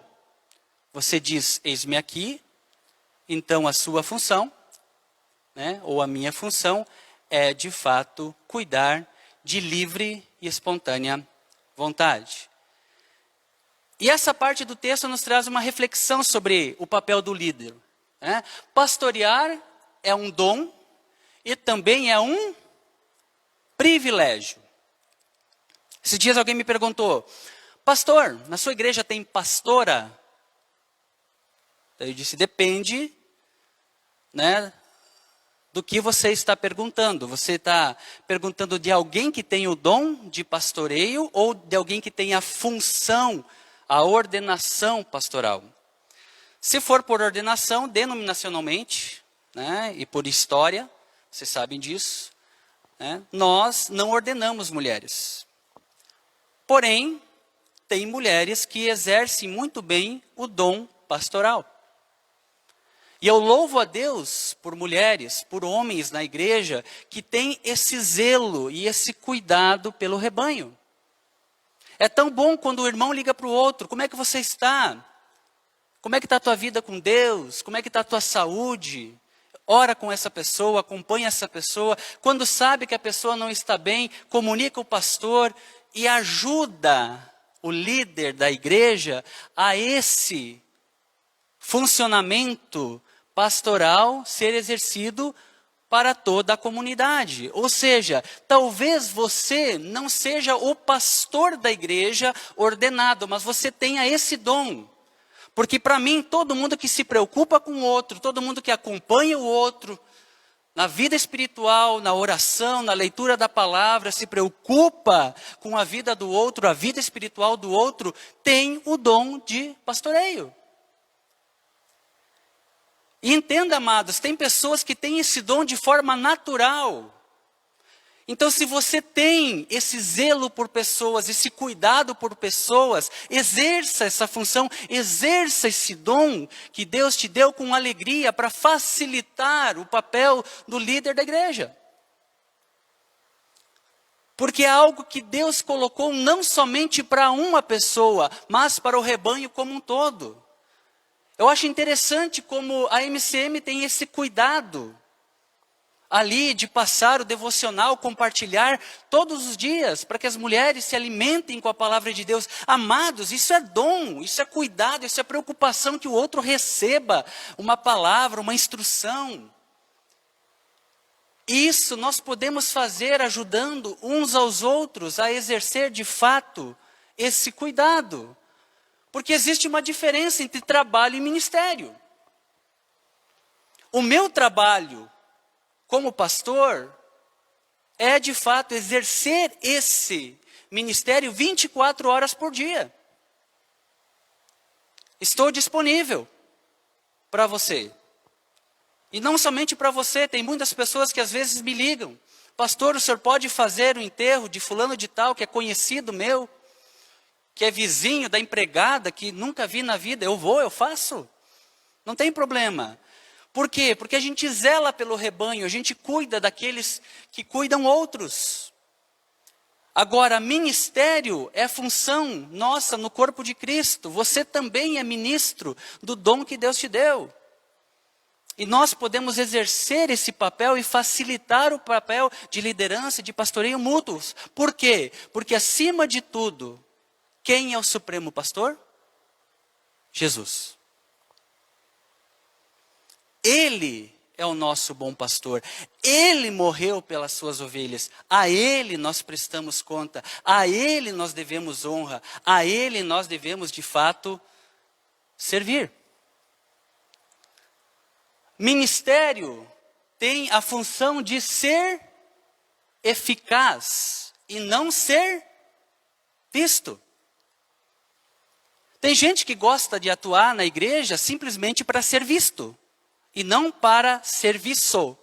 Você diz, eis-me aqui, então a sua função, né, ou a minha função, é de fato cuidar de livre e espontânea vontade. E essa parte do texto nos traz uma reflexão sobre o papel do líder. Né? Pastorear é um dom e também é um privilégio. Esses dias alguém me perguntou, pastor, na sua igreja tem pastora? Daí eu disse, depende, né, do que você está perguntando. Você está perguntando de alguém que tem o dom de pastoreio ou de alguém que tem a função, a ordenação pastoral? Se for por ordenação, denominacionalmente, né, e por história, vocês sabem disso, né, nós não ordenamos mulheres. Porém, tem mulheres que exercem muito bem o dom pastoral. E eu louvo a Deus por mulheres, por homens na igreja, que têm esse zelo e esse cuidado pelo rebanho. É tão bom quando o irmão liga para o outro, como é que você está? Como é que está a tua vida com Deus? Como é que está a tua saúde? Ora com essa pessoa, acompanha essa pessoa. Quando sabe que a pessoa não está bem, comunica o pastor e ajuda o líder da igreja a esse funcionamento pastoral ser exercido para toda a comunidade. Ou seja, talvez você não seja o pastor da igreja ordenado, mas você tenha esse dom. Porque para mim, todo mundo que se preocupa com o outro, todo mundo que acompanha o outro, na vida espiritual, na oração, na leitura da palavra, se preocupa com a vida do outro, a vida espiritual do outro, tem o dom de pastoreio. E entenda, amados, tem pessoas que têm esse dom de forma natural. Então, se você tem esse zelo por pessoas, esse cuidado por pessoas, exerça essa função, exerça esse dom que Deus te deu com alegria para facilitar o papel do líder da igreja. Porque é algo que Deus colocou não somente para uma pessoa, mas para o rebanho como um todo. Eu acho interessante como a MCM tem esse cuidado ali de passar o devocional, compartilhar todos os dias, para que as mulheres se alimentem com a palavra de Deus. Amados, isso é dom, isso é cuidado, isso é preocupação que o outro receba uma palavra, uma instrução. Isso nós podemos fazer ajudando uns aos outros a exercer de fato esse cuidado. Porque existe uma diferença entre trabalho e ministério. O meu trabalho como pastor é de fato exercer esse ministério 24 horas por dia. Estou disponível para você. E não somente para você, tem muitas pessoas que às vezes me ligam. Pastor, o senhor pode fazer o enterro de fulano de tal, que é conhecido meu, que é vizinho da empregada, que nunca vi na vida. Eu faço. Não tem problema. Por quê? Porque a gente zela pelo rebanho, a gente cuida daqueles que cuidam outros. Agora, ministério é função nossa no corpo de Cristo. Você também é ministro do dom que Deus te deu. E nós podemos exercer esse papel e facilitar o papel de liderança, de pastoreio mútuos. Por quê? Porque acima de tudo, quem é o supremo pastor? Jesus. Ele é o nosso bom pastor. Ele morreu pelas suas ovelhas. A Ele nós prestamos conta. A Ele nós devemos honra. A Ele nós devemos, de fato, servir. Ministério tem a função de ser eficaz e não ser visto. Tem gente que gosta de atuar na igreja simplesmente para ser visto. E não para serviço.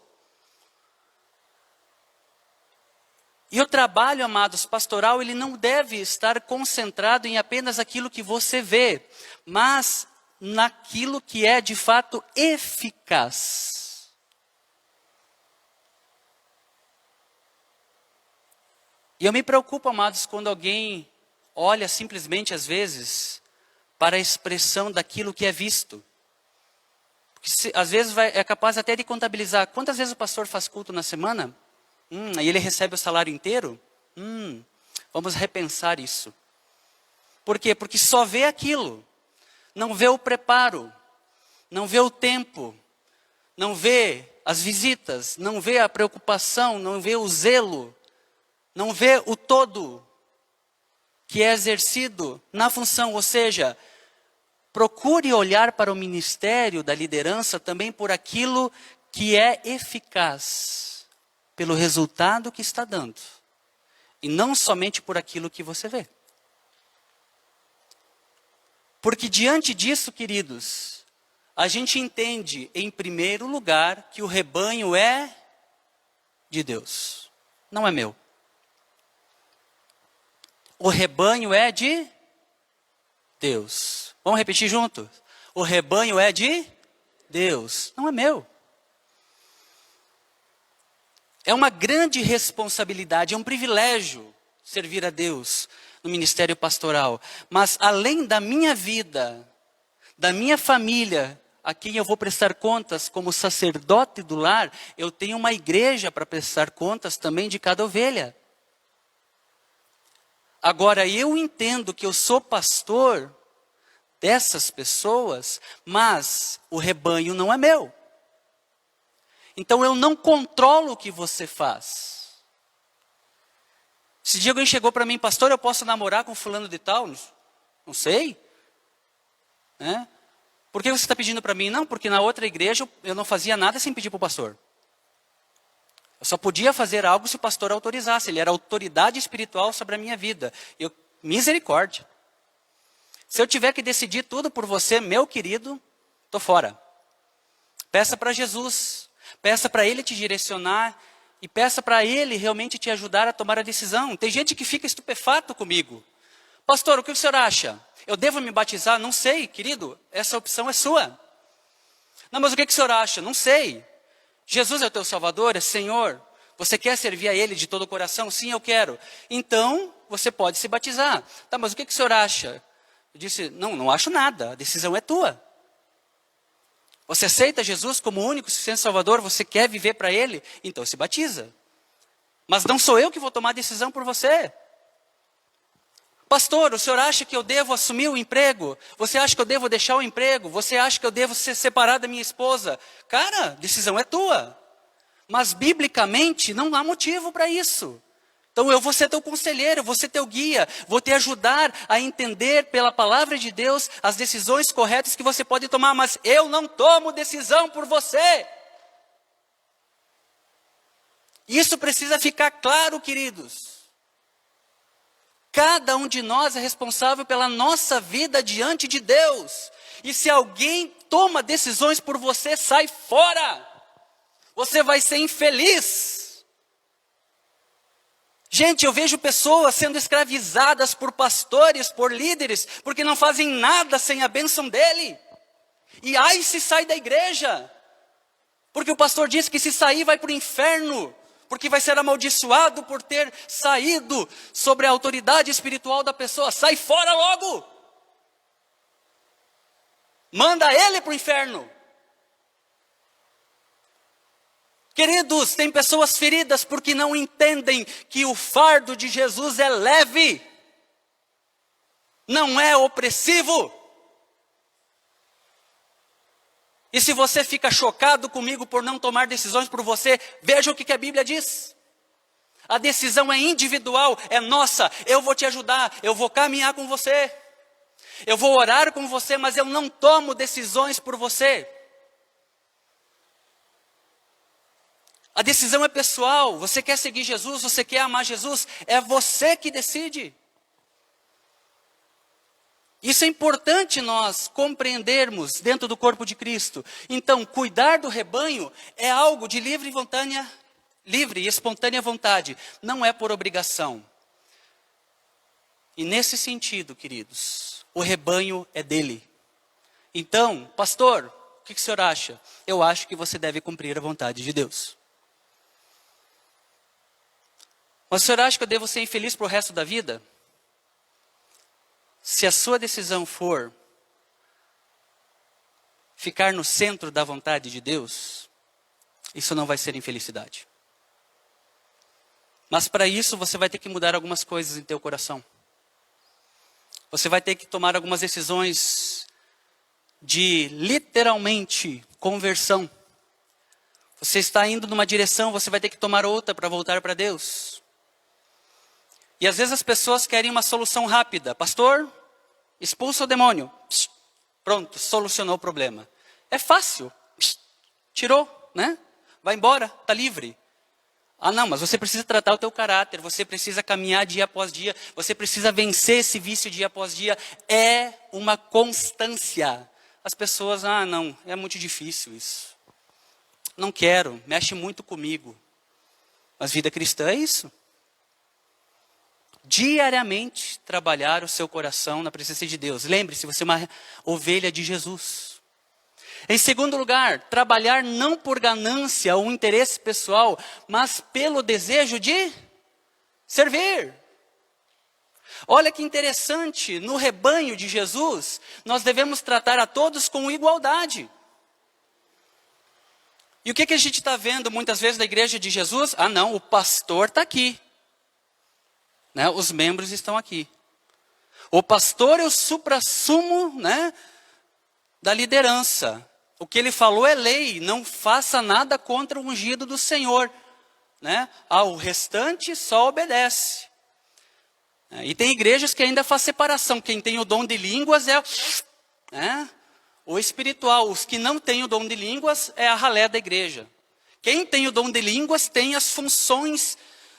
E o trabalho, amados, pastoral, ele não deve estar concentrado em apenas aquilo que você vê, mas naquilo que é de fato eficaz. E eu me preocupo, amados, quando alguém olha simplesmente, às vezes, para a expressão daquilo que é visto. Às vezes é capaz até de contabilizar quantas vezes o pastor faz culto na semana. Aí ele recebe o salário inteiro. Vamos repensar isso. Por quê? Porque só vê aquilo. Não vê o preparo. Não vê o tempo. Não vê as visitas. Não vê a preocupação. Não vê o zelo. Não vê o todo que é exercido na função. Ou seja, procure olhar para o ministério da liderança também por aquilo que é eficaz, pelo resultado que está dando, e não somente por aquilo que você vê. Porque diante disso, queridos, a gente entende, em primeiro lugar, que o rebanho é de Deus, não é meu. O rebanho é de Deus. Vamos repetir junto? O rebanho é de Deus, não é meu. É uma grande responsabilidade, é um privilégio servir a Deus no ministério pastoral. Mas além da minha vida, da minha família, a quem eu vou prestar contas como sacerdote do lar, eu tenho uma igreja para prestar contas também de cada ovelha. Agora, eu entendo que eu sou pastor dessas pessoas, mas o rebanho não é meu. Então eu não controlo o que você faz. Esse dia alguém chegou para mim, pastor, eu posso namorar com fulano de tal? Não sei. Né? Por que você está pedindo para mim? Não, porque na outra igreja eu não fazia nada sem pedir para o pastor. Eu só podia fazer algo se o pastor autorizasse. Ele era autoridade espiritual sobre a minha vida. Misericórdia. Se eu tiver que decidir tudo por você, meu querido, estou fora. Peça para Jesus. Peça para Ele te direcionar. E peça para Ele realmente te ajudar a tomar a decisão. Tem gente que fica estupefato comigo. Pastor, o que o senhor acha? Eu devo me batizar? Não sei, querido. Essa opção é sua. Não, mas o que o senhor acha? Não sei. Jesus é o teu Salvador, é Senhor. Você quer servir a Ele de todo o coração? Sim, eu quero. Então, você pode se batizar. Tá, mas o que o senhor acha? Eu disse, não acho nada. A decisão é tua. Você aceita Jesus como único, suficiente Salvador? Você quer viver para Ele? Então se batiza. Mas não sou eu que vou tomar a decisão por você. Pastor, o senhor acha que eu devo assumir o emprego? Você acha que eu devo deixar o emprego? Você acha que eu devo ser separado da minha esposa? Cara, a decisão é tua. Mas biblicamente não há motivo para isso. Então eu vou ser teu conselheiro, vou ser teu guia, vou te ajudar a entender pela palavra de Deus as decisões corretas que você pode tomar, mas eu não tomo decisão por você. Isso precisa ficar claro, queridos. Cada um de nós é responsável pela nossa vida diante de Deus. E se alguém toma decisões por você, sai fora. Você vai ser infeliz. Gente, eu vejo pessoas sendo escravizadas por pastores, por líderes, porque não fazem nada sem a bênção dele. E ai se sai da igreja. Porque o pastor disse que se sair vai para o inferno. Porque vai ser amaldiçoado por ter saído sobre a autoridade espiritual da pessoa. Sai fora logo. Manda ele para o inferno. Queridos, tem pessoas feridas porque não entendem que o fardo de Jesus é leve. Não é opressivo. E se você fica chocado comigo por não tomar decisões por você, veja o que a Bíblia diz. A decisão é individual, é nossa. Eu vou te ajudar, eu vou caminhar com você. Eu vou orar com você, mas eu não tomo decisões por você. A decisão é pessoal. Você quer seguir Jesus, você quer amar Jesus, é você que decide. Isso é importante nós compreendermos dentro do corpo de Cristo. Então, cuidar do rebanho é algo de livre e espontânea vontade. Não é por obrigação. E nesse sentido, queridos, o rebanho é dele. Então, pastor, o que o senhor acha? Eu acho que você deve cumprir a vontade de Deus. Mas o senhor acha que eu devo ser infeliz para o resto da vida? Se a sua decisão for ficar no centro da vontade de Deus, isso não vai ser infelicidade. Mas para isso você vai ter que mudar algumas coisas em teu coração. Você vai ter que tomar algumas decisões de literalmente conversão. Você está indo numa direção, você vai ter que tomar outra para voltar para Deus. E às vezes as pessoas querem uma solução rápida. Pastor, expulsa o demônio. Pronto, solucionou o problema. É fácil. Tirou, né? Vai embora, está livre. Ah, não, mas você precisa tratar o teu caráter, você precisa caminhar dia após dia, você precisa vencer esse vício dia após dia. É uma constância. As pessoas, não, é muito difícil isso. Não quero, mexe muito comigo. Mas vida cristã é isso. Diariamente trabalhar o seu coração na presença de Deus. Lembre-se, você é uma ovelha de Jesus. Em segundo lugar, trabalhar não por ganância ou interesse pessoal, mas pelo desejo de servir. Olha que interessante, no rebanho de Jesus, nós devemos tratar a todos com igualdade. E o que a gente está vendo muitas vezes na igreja de Jesus? Ah não, o pastor está aqui. Né? Os membros estão aqui. O pastor é o suprassumo, né, da liderança. O que ele falou é lei, não faça nada contra o ungido do Senhor. Né? O restante só obedece. E tem igrejas que ainda faz separação. Quem tem o dom de línguas é o espiritual. Os que não têm o dom de línguas é a ralé da igreja. Quem tem o dom de línguas tem as funções,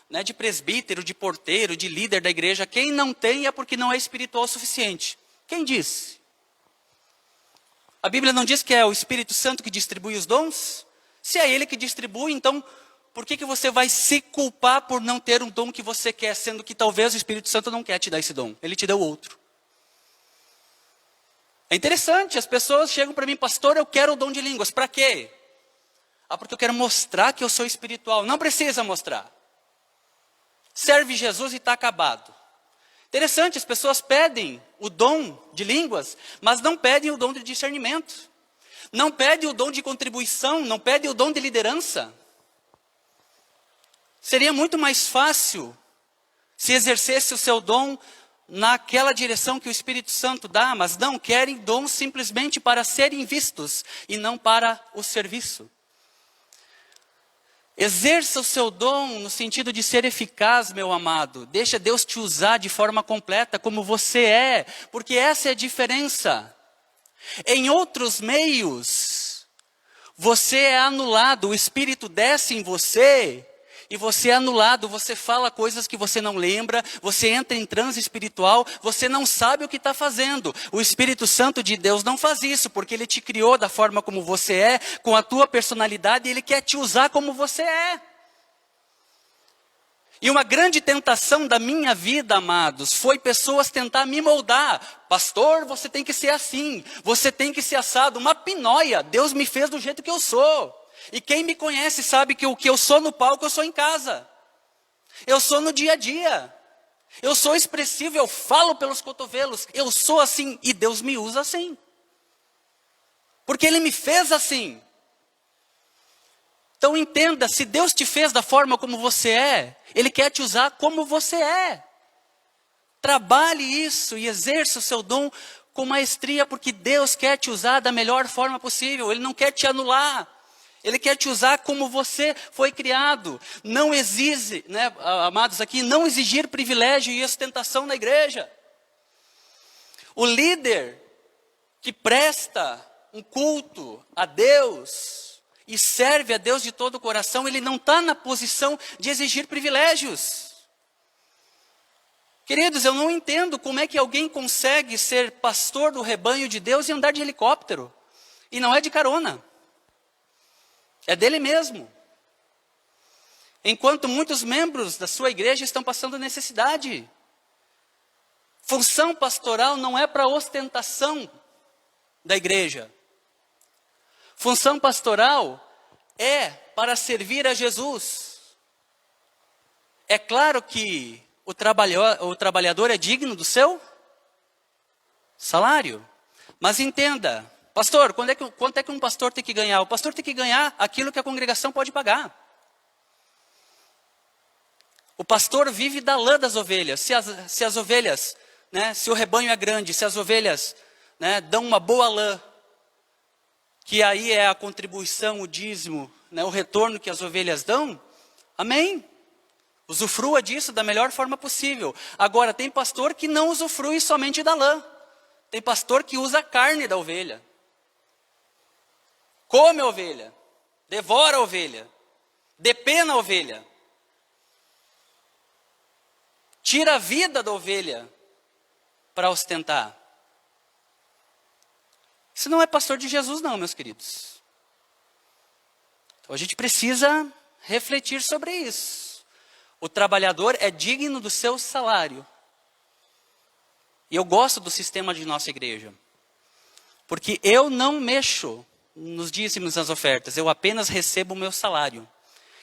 né, de presbítero, de porteiro, de líder da igreja. Quem não tem é porque não é espiritual o suficiente. Quem disse? A Bíblia não diz que é o Espírito Santo que distribui os dons? Se é ele que distribui, então por que você vai se culpar por não ter um dom que você quer, sendo que talvez o Espírito Santo não quer te dar esse dom, ele te deu outro. É interessante, as pessoas chegam para mim, pastor, eu quero o dom de línguas, para quê? Porque eu quero mostrar que eu sou espiritual. Não precisa mostrar. Serve Jesus e está acabado. Interessante, as pessoas pedem o dom de línguas, mas não pedem o dom de discernimento. Não pedem o dom de contribuição, não pedem o dom de liderança. Seria muito mais fácil se exercesse o seu dom naquela direção que o Espírito Santo dá, mas não, querem dons simplesmente para serem vistos e não para o serviço. Exerça o seu dom no sentido de ser eficaz, meu amado. Deixa Deus te usar de forma completa como você é, porque essa é a diferença. Em outros meios, você é anulado, o Espírito desce em você e você é anulado, você fala coisas que você não lembra, você entra em transe espiritual, você não sabe o que está fazendo. O Espírito Santo de Deus não faz isso, porque Ele te criou da forma como você é, com a tua personalidade, e Ele quer te usar como você é. E uma grande tentação da minha vida, amados, foi pessoas tentar me moldar. Pastor, você tem que ser assim, você tem que ser assado. Uma pinóia, Deus me fez do jeito que eu sou. E quem me conhece sabe que o que eu sou no palco, eu sou em casa. Eu sou no dia a dia. Eu sou expressivo, eu falo pelos cotovelos. Eu sou assim e Deus me usa assim. Porque Ele me fez assim. Então entenda, se Deus te fez da forma como você é, Ele quer te usar como você é. Trabalhe isso e exerça o seu dom com maestria, porque Deus quer te usar da melhor forma possível. Ele não quer te anular. Ele quer te usar como você foi criado. Não exige, né, amados aqui, não exigir privilégio e ostentação na igreja. O líder que presta um culto a Deus e serve a Deus de todo o coração, ele não está na posição de exigir privilégios. Queridos, eu não entendo como é que alguém consegue ser pastor do rebanho de Deus e andar de helicóptero. E não é de carona. É dele mesmo. Enquanto muitos membros da sua igreja estão passando necessidade. Função pastoral não é para ostentação da igreja. Função pastoral é para servir a Jesus. É claro que o trabalhador é digno do seu salário. Mas entenda, pastor, quanto é que um pastor tem que ganhar? O pastor tem que ganhar aquilo que a congregação pode pagar. O pastor vive da lã das ovelhas. Se as ovelhas, né, se o rebanho é grande, se as ovelhas, né, dão uma boa lã, que aí é a contribuição, o dízimo, né, o retorno que as ovelhas dão, amém. Usufrua disso da melhor forma possível. Agora, tem pastor que não usufrui somente da lã. Tem pastor que usa a carne da ovelha. Come a ovelha. Devora a ovelha. Depena a ovelha. Tira a vida da ovelha para ostentar. Isso não é pastor de Jesus não, meus queridos. Então a gente precisa refletir sobre isso. O trabalhador é digno do seu salário. E eu gosto do sistema de nossa igreja. Porque eu não mexo nos dízimos e nas ofertas. Eu apenas recebo o meu salário.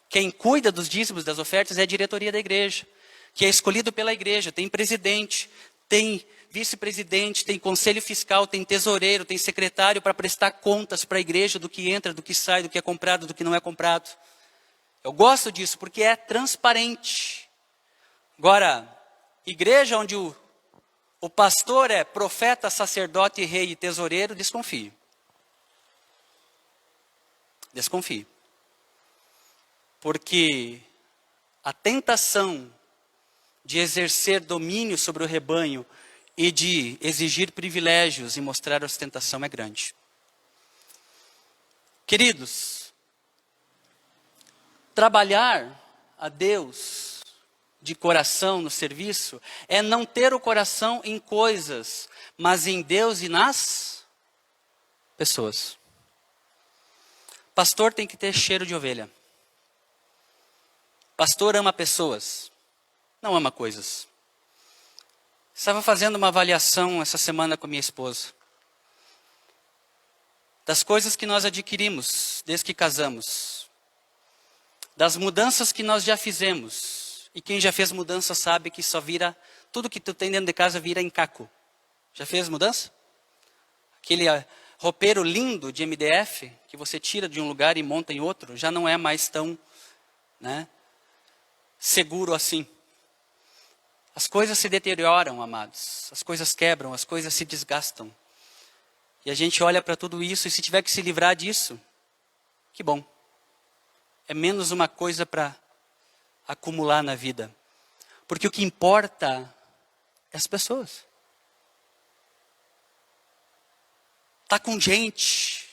Quem cuida dos dízimos e das ofertas é a diretoria da igreja. Que é escolhido pela igreja. Tem presidente, tem vice-presidente, tem conselho fiscal, tem tesoureiro, tem secretário para prestar contas para a igreja do que entra, do que sai, do que é comprado, do que não é comprado. Eu gosto disso porque é transparente. Agora, igreja onde o pastor é profeta, sacerdote, rei e tesoureiro, desconfio. Desconfio. Porque a tentação de exercer domínio sobre o rebanho e de exigir privilégios e mostrar ostentação é grande. Queridos, trabalhar a Deus de coração no serviço é não ter o coração em coisas, mas em Deus e nas pessoas. Pastor tem que ter cheiro de ovelha. Pastor ama pessoas, não ama coisas. Estava fazendo uma avaliação essa semana com minha esposa. Das coisas que nós adquirimos desde que casamos. Das mudanças que nós já fizemos. E quem já fez mudança sabe que só vira, tudo que tu tem dentro de casa vira encaco. Já fez mudança? Aquele roupeiro lindo de MDF, que você tira de um lugar e monta em outro, já não é mais tão, seguro assim. As coisas se deterioram, amados. As coisas quebram, as coisas se desgastam. E a gente olha para tudo isso e se tiver que se livrar disso, que bom. É menos uma coisa para acumular na vida. Porque o que importa é as pessoas. Tá com gente,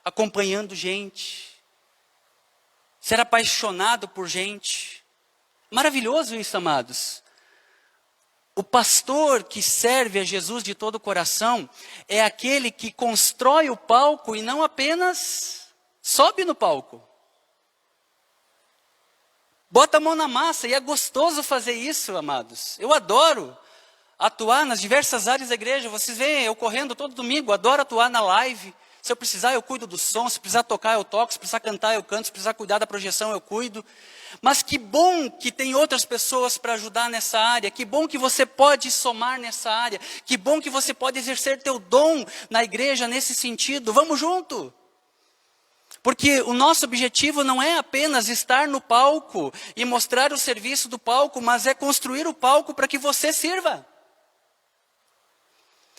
acompanhando gente, ser apaixonado por gente. Maravilhoso isso, amados. O pastor que serve a Jesus de todo o coração é aquele que constrói o palco e não apenas sobe no palco. Bota a mão na massa e é gostoso fazer isso, amados. Eu adoro atuar nas diversas áreas da igreja. Vocês veem eu correndo todo domingo, adoro atuar na live. Se eu precisar, eu cuido do som. Se precisar tocar, eu toco. Se precisar cantar, eu canto. Se precisar cuidar da projeção, eu cuido. Mas que bom que tem outras pessoas para ajudar nessa área. Que bom que você pode somar nessa área. Que bom que você pode exercer teu dom na igreja nesse sentido. Vamos junto. Porque o nosso objetivo não é apenas estar no palco e mostrar o serviço do palco, mas é construir o palco para que você sirva.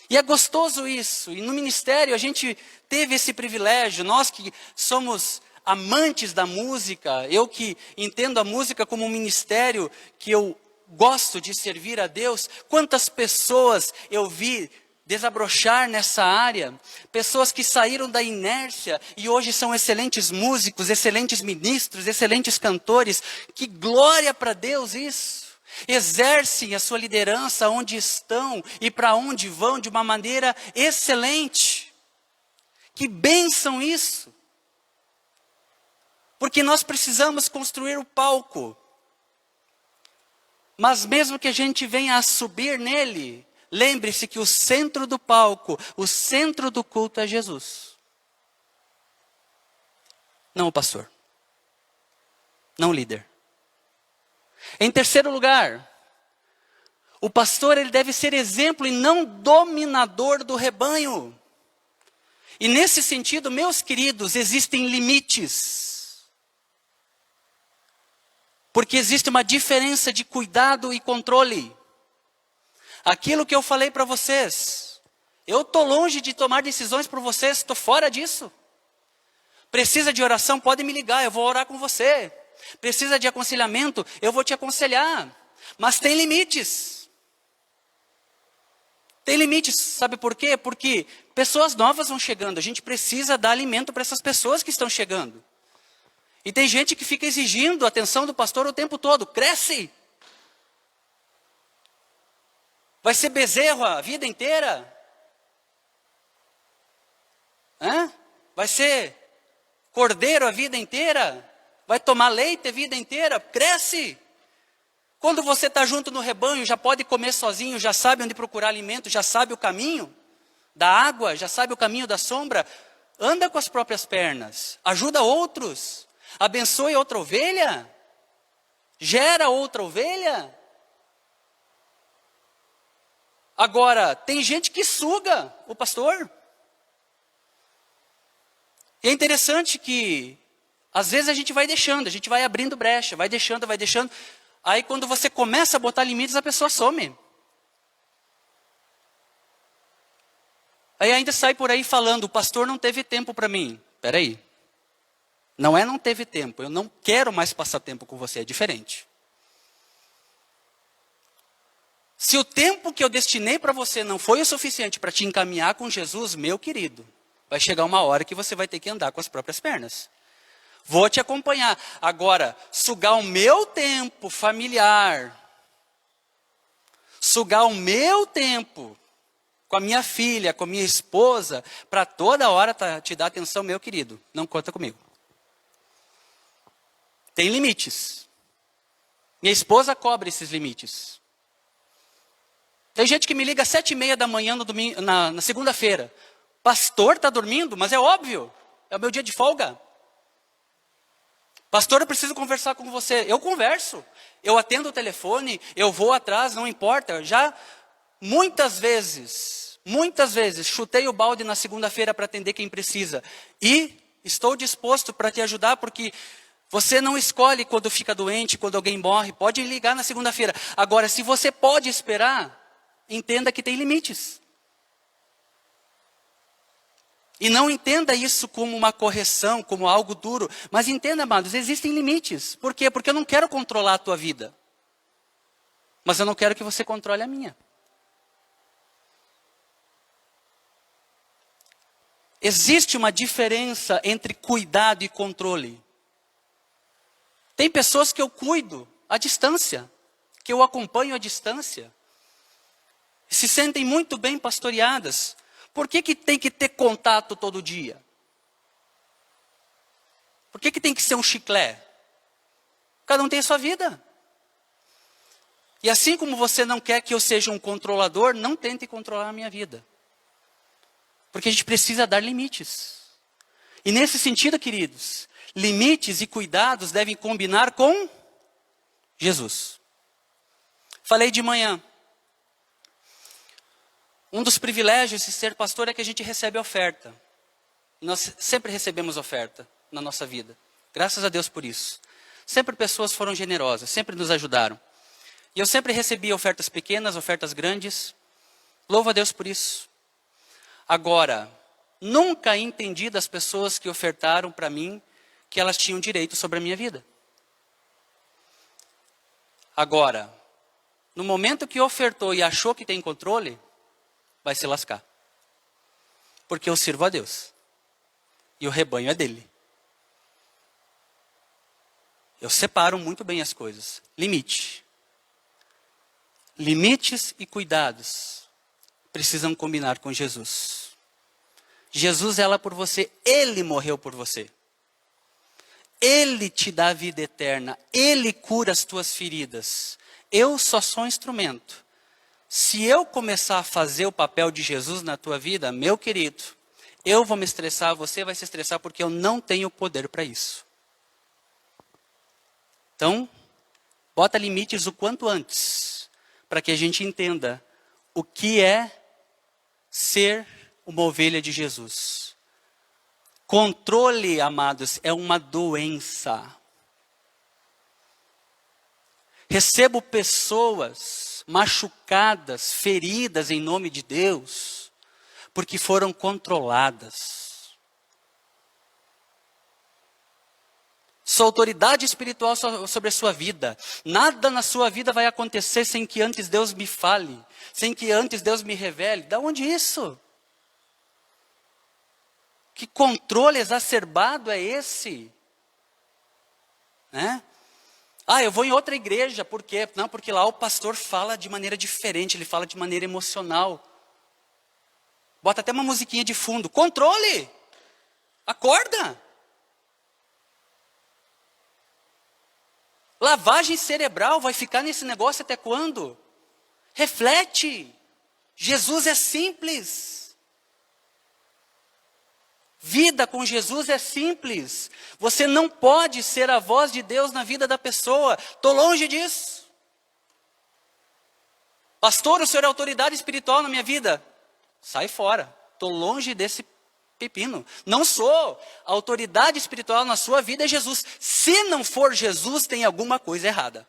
E é gostoso isso. E no ministério a gente teve esse privilégio. Nós que somos amantes da música, eu que entendo a música como um ministério, que eu gosto de servir a Deus. Quantas pessoas eu vi desabrochar nessa área. Pessoas que saíram da inércia e hoje são excelentes músicos, excelentes ministros, excelentes cantores. Que glória para Deus isso. Exercem a sua liderança onde estão e para onde vão de uma maneira excelente. Que bênção isso! Porque nós precisamos construir o palco. Mas mesmo que a gente venha a subir nele, lembre-se que o centro do palco, o centro do culto é Jesus. Não o pastor. Não o líder. Em terceiro lugar, o pastor ele deve ser exemplo e não dominador do rebanho. E nesse sentido, meus queridos, existem limites. Porque existe uma diferença de cuidado e controle. Aquilo que eu falei para vocês, eu estou longe de tomar decisões por vocês, estou fora disso. Precisa de oração, pode me ligar, eu vou orar com você. Precisa de aconselhamento, eu vou te aconselhar. Mas tem limites. Tem limites, sabe por quê? Porque pessoas novas vão chegando, a gente precisa dar alimento para essas pessoas que estão chegando. E tem gente que fica exigindo a atenção do pastor o tempo todo. Cresce! Vai ser bezerro a vida inteira? Hã? Vai ser cordeiro a vida inteira? Vai tomar leite a vida inteira? Cresce! Quando você está junto no rebanho, já pode comer sozinho, já sabe onde procurar alimento, já sabe o caminho da água, já sabe o caminho da sombra. Anda com as próprias pernas, ajuda outros, abençoe outra ovelha, gera outra ovelha. Agora, tem gente que suga o pastor. E é interessante que, às vezes a gente vai deixando, a gente vai abrindo brecha, vai deixando. Aí quando você começa a botar limites, a pessoa some. Aí ainda sai por aí falando, o pastor não teve tempo para mim. Espera aí. Não teve tempo, eu não quero mais passar tempo com você, é diferente. Se o tempo que eu destinei para você não foi o suficiente para te encaminhar com Jesus, meu querido, vai chegar uma hora que você vai ter que andar com as próprias pernas. Vou te acompanhar. Agora, sugar o meu tempo familiar, sugar o meu tempo com a minha filha, com a minha esposa, para toda hora te dar atenção, meu querido, não conta comigo. Tem limites. Minha esposa cobra esses limites. Tem gente que me liga às 7h30 da manhã no domingo, na segunda-feira. Pastor, está dormindo? Mas é óbvio, é o meu dia de folga. Pastor, eu preciso conversar com você. Eu converso, eu atendo o telefone, eu vou atrás, não importa. Já muitas vezes, chutei o balde na segunda-feira para atender quem precisa. E estou disposto para te ajudar, porque você não escolhe quando fica doente, quando alguém morre. Pode ligar na segunda-feira. Agora, se você pode esperar, entenda que tem limites. E não entenda isso como uma correção, como algo duro. Mas entenda, amados, existem limites. Por quê? Porque eu não quero controlar a tua vida. Mas eu não quero que você controle a minha. Existe uma diferença entre cuidado e controle. Tem pessoas que eu cuido à distância, que eu acompanho à distância. Se sentem muito bem pastoreadas. Por que tem que ter contato todo dia? Por que tem que ser um chiclete? Cada um tem a sua vida. E assim como você não quer que eu seja um controlador, não tente controlar a minha vida. Porque a gente precisa dar limites. E nesse sentido, queridos, limites e cuidados devem combinar com Jesus. Falei de manhã. Um dos privilégios de ser pastor é que a gente recebe oferta. Nós sempre recebemos oferta na nossa vida. Graças a Deus por isso. Sempre pessoas foram generosas, sempre nos ajudaram. E eu sempre recebi ofertas pequenas, ofertas grandes. Louvo a Deus por isso. Agora, nunca entendi das pessoas que ofertaram para mim que elas tinham direito sobre a minha vida. Agora, no momento que ofertou e achou que tem controle, vai se lascar. Porque eu sirvo a Deus. E o rebanho é dele. Eu separo muito bem as coisas. Limite. Limites e cuidados precisam combinar com Jesus. Jesus zela por você. Ele morreu por você. Ele te dá a vida eterna. Ele cura as tuas feridas. Eu só sou um instrumento. Se eu começar a fazer o papel de Jesus na tua vida, meu querido, eu vou me estressar, você vai se estressar, porque eu não tenho poder para isso. Então, bota limites o quanto antes, para que a gente entenda o que é ser uma ovelha de Jesus. Controle, amados, é uma doença. Recebo pessoas machucadas, feridas em nome de Deus, porque foram controladas. Sou autoridade espiritual sobre a sua vida. Nada na sua vida vai acontecer sem que antes Deus me fale, sem que antes Deus me revele. Da onde isso? Que controle exacerbado é esse? Né? Ah, eu vou em outra igreja, por quê? Não, porque lá o pastor fala de maneira diferente, ele fala de maneira emocional. Bota até uma musiquinha de fundo. Controle! Acorda! Lavagem cerebral vai ficar nesse negócio até quando? Reflete. Jesus é simples. Vida com Jesus é simples. Você não pode ser a voz de Deus na vida da pessoa. Estou longe disso. Pastor, o senhor é autoridade espiritual na minha vida. Sai fora. Estou longe desse pepino. Não sou. A autoridade espiritual na sua vida é Jesus. Se não for Jesus, tem alguma coisa errada.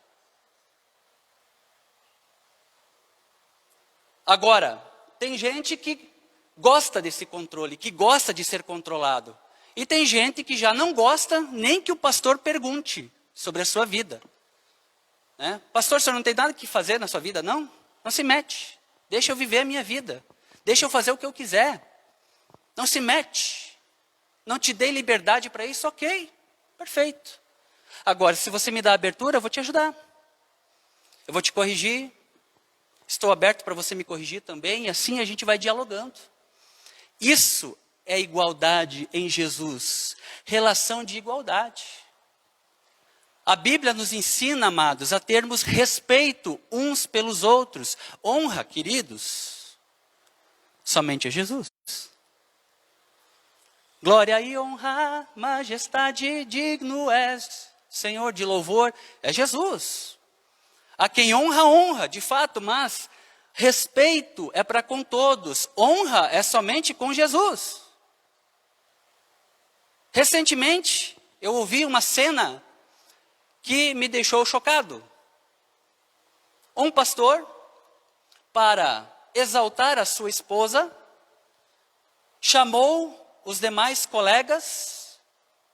Agora, tem gente que gosta desse controle, que gosta de ser controlado. E tem gente que já não gosta nem que o pastor pergunte sobre a sua vida. Né? Pastor, o senhor não tem nada que fazer na sua vida? Não? Não se mete. Deixa eu viver a minha vida. Deixa eu fazer o que eu quiser. Não se mete. Não te dei liberdade para isso? Ok. Perfeito. Agora, se você me dá abertura, eu vou te ajudar. Eu vou te corrigir. Estou aberto para você me corrigir também. E assim a gente vai dialogando. Isso é igualdade em Jesus. Relação de igualdade. A Bíblia nos ensina, amados, a termos respeito uns pelos outros. Honra, queridos, somente a Jesus. Glória e honra, majestade, digno és, Senhor de louvor, é Jesus. A quem honra, honra, de fato, mas respeito é para com todos. Honra é somente com Jesus. Recentemente, eu ouvi uma cena que me deixou chocado. Um pastor, para exaltar a sua esposa, chamou os demais colegas,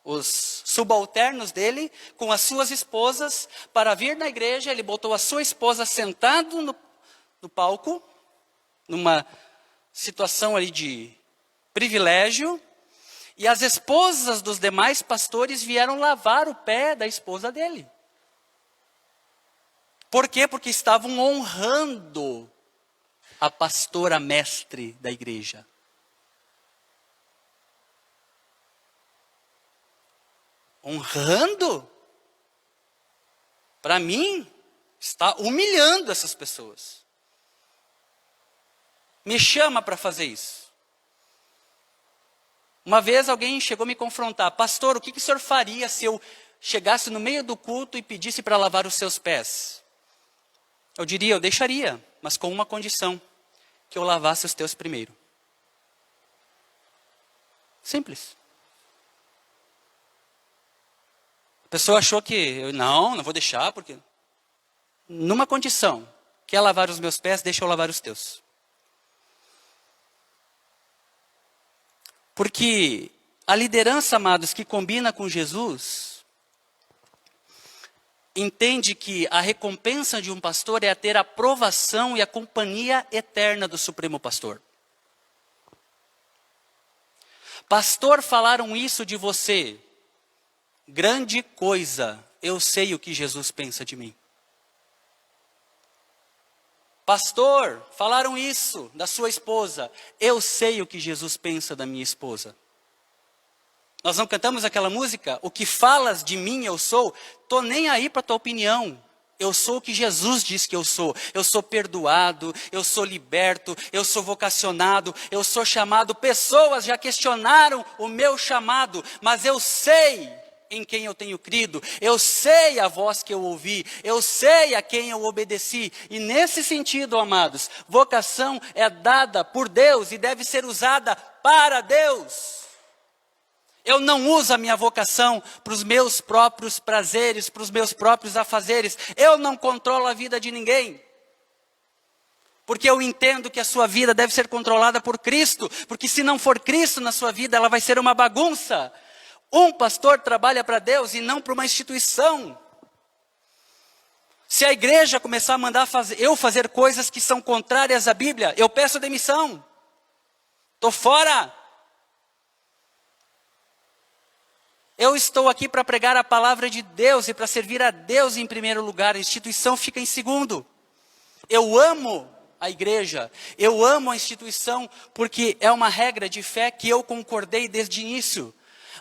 os subalternos dele, com as suas esposas, para vir na igreja. Ele botou a sua esposa sentado no palco, numa situação ali de privilégio, e as esposas dos demais pastores vieram lavar o pé da esposa dele. Por quê? Porque estavam honrando a pastora mestre da igreja. Honrando? Para mim, está humilhando essas pessoas. Me chama para fazer isso. Uma vez alguém chegou a me confrontar. Pastor, o que o senhor faria se eu chegasse no meio do culto e pedisse para lavar os seus pés? Eu diria, eu deixaria, mas com uma condição. Que eu lavasse os teus primeiro. Simples. A pessoa achou que, eu não vou deixar, porque... Numa condição, quer lavar os meus pés, deixa eu lavar os teus. Porque a liderança, amados, que combina com Jesus, entende que a recompensa de um pastor é ter a aprovação e a companhia eterna do Supremo Pastor. Pastor, falaram isso de você. Grande coisa, eu sei o que Jesus pensa de mim. Pastor, falaram isso da sua esposa. Eu sei o que Jesus pensa da minha esposa. Nós não cantamos aquela música? O que falas de mim eu sou? Tô nem aí para tua opinião. Eu sou o que Jesus diz que eu sou. Eu sou perdoado, eu sou liberto, eu sou vocacionado, eu sou chamado. Pessoas já questionaram o meu chamado, mas eu sei em quem eu tenho crido, eu sei a voz que eu ouvi, eu sei a quem eu obedeci. E nesse sentido, amados, vocação é dada por Deus e deve ser usada para Deus. Eu não uso a minha vocação para os meus próprios prazeres, para os meus próprios afazeres. Eu não controlo a vida de ninguém. Porque eu entendo que a sua vida deve ser controlada por Cristo. Porque se não for Cristo na sua vida, ela vai ser uma bagunça. Um pastor trabalha para Deus e não para uma instituição. Se a igreja começar a mandar eu fazer coisas que são contrárias à Bíblia, eu peço demissão. Estou fora. Eu estou aqui para pregar a palavra de Deus e para servir a Deus em primeiro lugar. A instituição fica em segundo. Eu amo a igreja, eu amo a instituição, porque é uma regra de fé que eu concordei desde o início.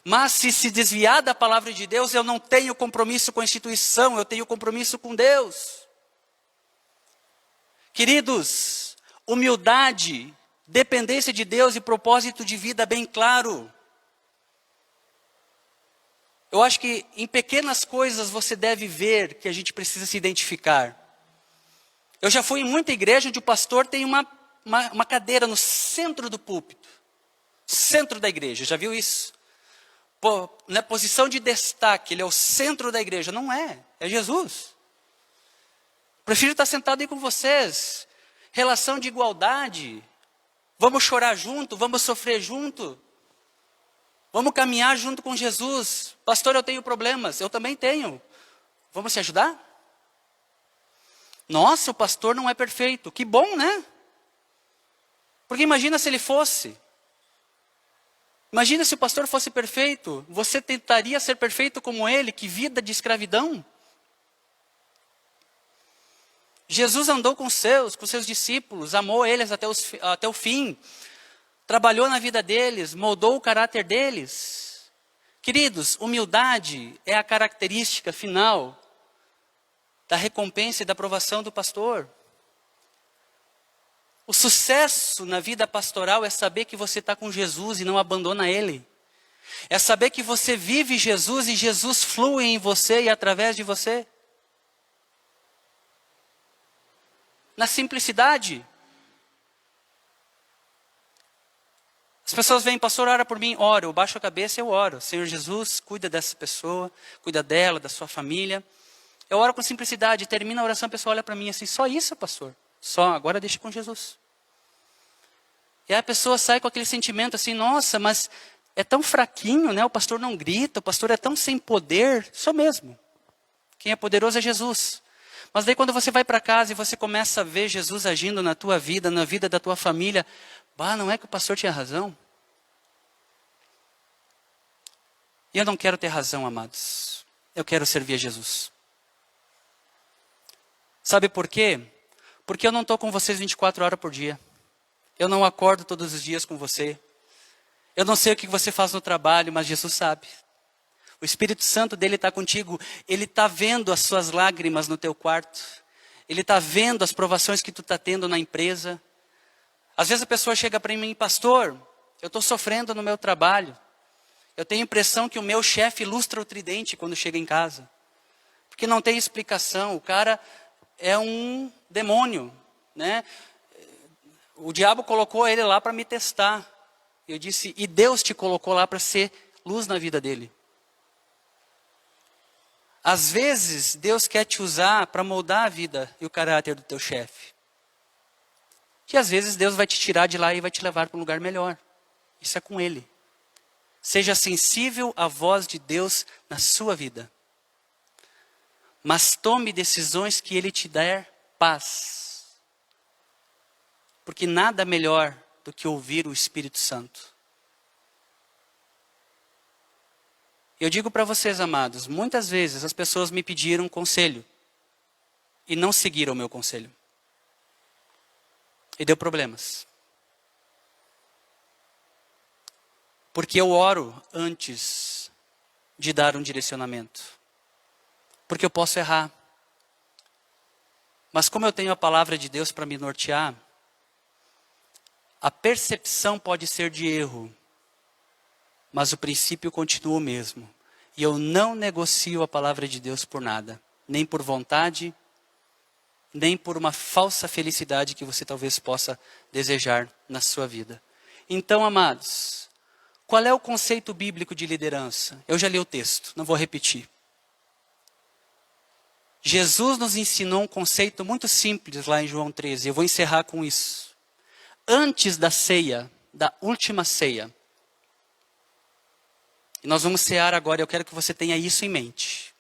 Mas se desviar da palavra de Deus, eu não tenho compromisso com a instituição, eu tenho compromisso com Deus. Queridos, humildade, dependência de Deus e propósito de vida bem claro. Eu acho que em pequenas coisas você deve ver que a gente precisa se identificar. Eu já fui em muita igreja onde o pastor tem uma cadeira no centro do púlpito. Centro da igreja, já viu isso? Na posição de destaque, ele é o centro da igreja. Não é, é Jesus. Prefiro estar sentado aí com vocês. Relação de igualdade. Vamos chorar junto, vamos sofrer junto. Vamos caminhar junto com Jesus. Pastor, eu tenho problemas, eu também tenho. Vamos se ajudar? Nossa, o pastor não é perfeito. Que bom, né? Porque imagina se ele fosse. Imagina se o pastor fosse perfeito. Você tentaria ser perfeito como ele? Que vida de escravidão. Jesus andou com seus discípulos, amou eles até o fim. Trabalhou na vida deles, moldou o caráter deles. Queridos, humildade é a característica final da recompensa e da aprovação do pastor. O sucesso na vida pastoral é saber que você está com Jesus e não abandona Ele. É saber que você vive Jesus e Jesus flui em você e através de você. Na simplicidade. As pessoas vêm, pastor, ora por mim. Oro, eu baixo a cabeça e eu oro. Senhor Jesus, cuida dessa pessoa, cuida dela, da sua família. Eu oro com simplicidade, termina a oração, a pessoa olha para mim assim, só isso, pastor? Só, agora deixa com Jesus. E aí a pessoa sai com aquele sentimento assim, nossa, mas é tão fraquinho, né? O pastor não grita, o pastor é tão sem poder. Só mesmo. Quem é poderoso é Jesus. Mas daí quando você vai para casa e você começa a ver Jesus agindo na tua vida, na vida da tua família, não é que o pastor tinha razão? E eu não quero ter razão, amados. Eu quero servir a Jesus. Sabe por quê? Porque eu não estou com vocês 24 horas por dia. Eu não acordo todos os dias com você. Eu não sei o que você faz no trabalho, mas Jesus sabe. O Espírito Santo dele está contigo. Ele está vendo as suas lágrimas no teu quarto. Ele está vendo as provações que tu está tendo na empresa. Às vezes a pessoa chega para mim, pastor, eu estou sofrendo no meu trabalho. Eu tenho a impressão que o meu chefe ilustra o tridente quando chega em casa. Porque não tem explicação. O cara é um demônio, né? O diabo colocou ele lá para me testar. Eu disse, e Deus te colocou lá para ser luz na vida dele. Às vezes, Deus quer te usar para moldar a vida e o caráter do teu chefe. E às vezes Deus vai te tirar de lá e vai te levar para um lugar melhor. Isso é com Ele. Seja sensível à voz de Deus na sua vida. Mas tome decisões que Ele te der paz. Porque nada melhor do que ouvir o Espírito Santo. Eu digo para vocês, amados, muitas vezes as pessoas me pediram conselho. E não seguiram o meu conselho. E deu problemas. Porque eu oro antes de dar um direcionamento. Porque eu posso errar. Mas como eu tenho a palavra de Deus para me nortear, a percepção pode ser de erro, mas o princípio continua o mesmo. E eu não negocio a palavra de Deus por nada. Nem por vontade, nem por uma falsa felicidade que você talvez possa desejar na sua vida. Então, amados, qual é o conceito bíblico de liderança? Eu já li o texto, não vou repetir. Jesus nos ensinou um conceito muito simples lá em João 13. Eu vou encerrar com isso. Antes da ceia, da última ceia, E nós vamos cear agora, eu quero que você tenha isso em mente.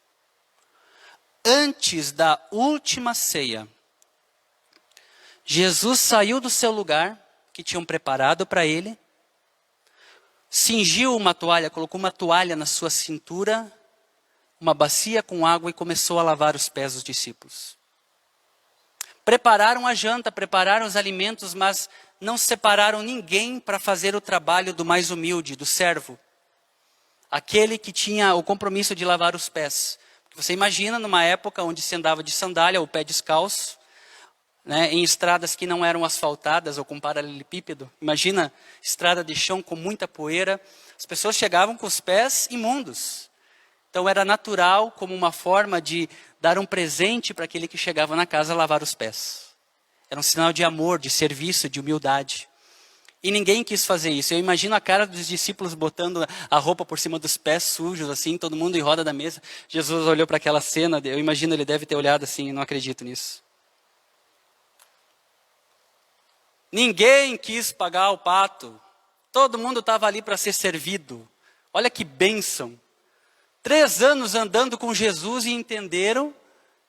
Antes da última ceia, Jesus saiu do seu lugar, que tinham preparado para ele, cingiu uma toalha, colocou uma toalha na sua cintura, uma bacia com água e começou a lavar os pés dos discípulos. Prepararam a janta, prepararam os alimentos, mas não separaram ninguém para fazer o trabalho do mais humilde, do servo. Aquele que tinha o compromisso de lavar os pés. Você imagina numa época onde se andava de sandália ou pé descalço, né, em estradas que não eram asfaltadas ou com paralelepípedo. Imagina estrada de chão com muita poeira. As pessoas chegavam com os pés imundos. Então era natural, como uma forma de dar um presente para aquele que chegava na casa, lavar os pés. Era um sinal de amor, de serviço, de humildade. E ninguém quis fazer isso. Eu imagino a cara dos discípulos botando a roupa por cima dos pés sujos, assim, todo mundo em roda da mesa. Jesus olhou para aquela cena, eu imagino ele deve ter olhado assim, não acredito nisso. Ninguém quis pagar o pato. Todo mundo estava ali para ser servido. Olha que bênção. 3 anos andando com Jesus e entenderam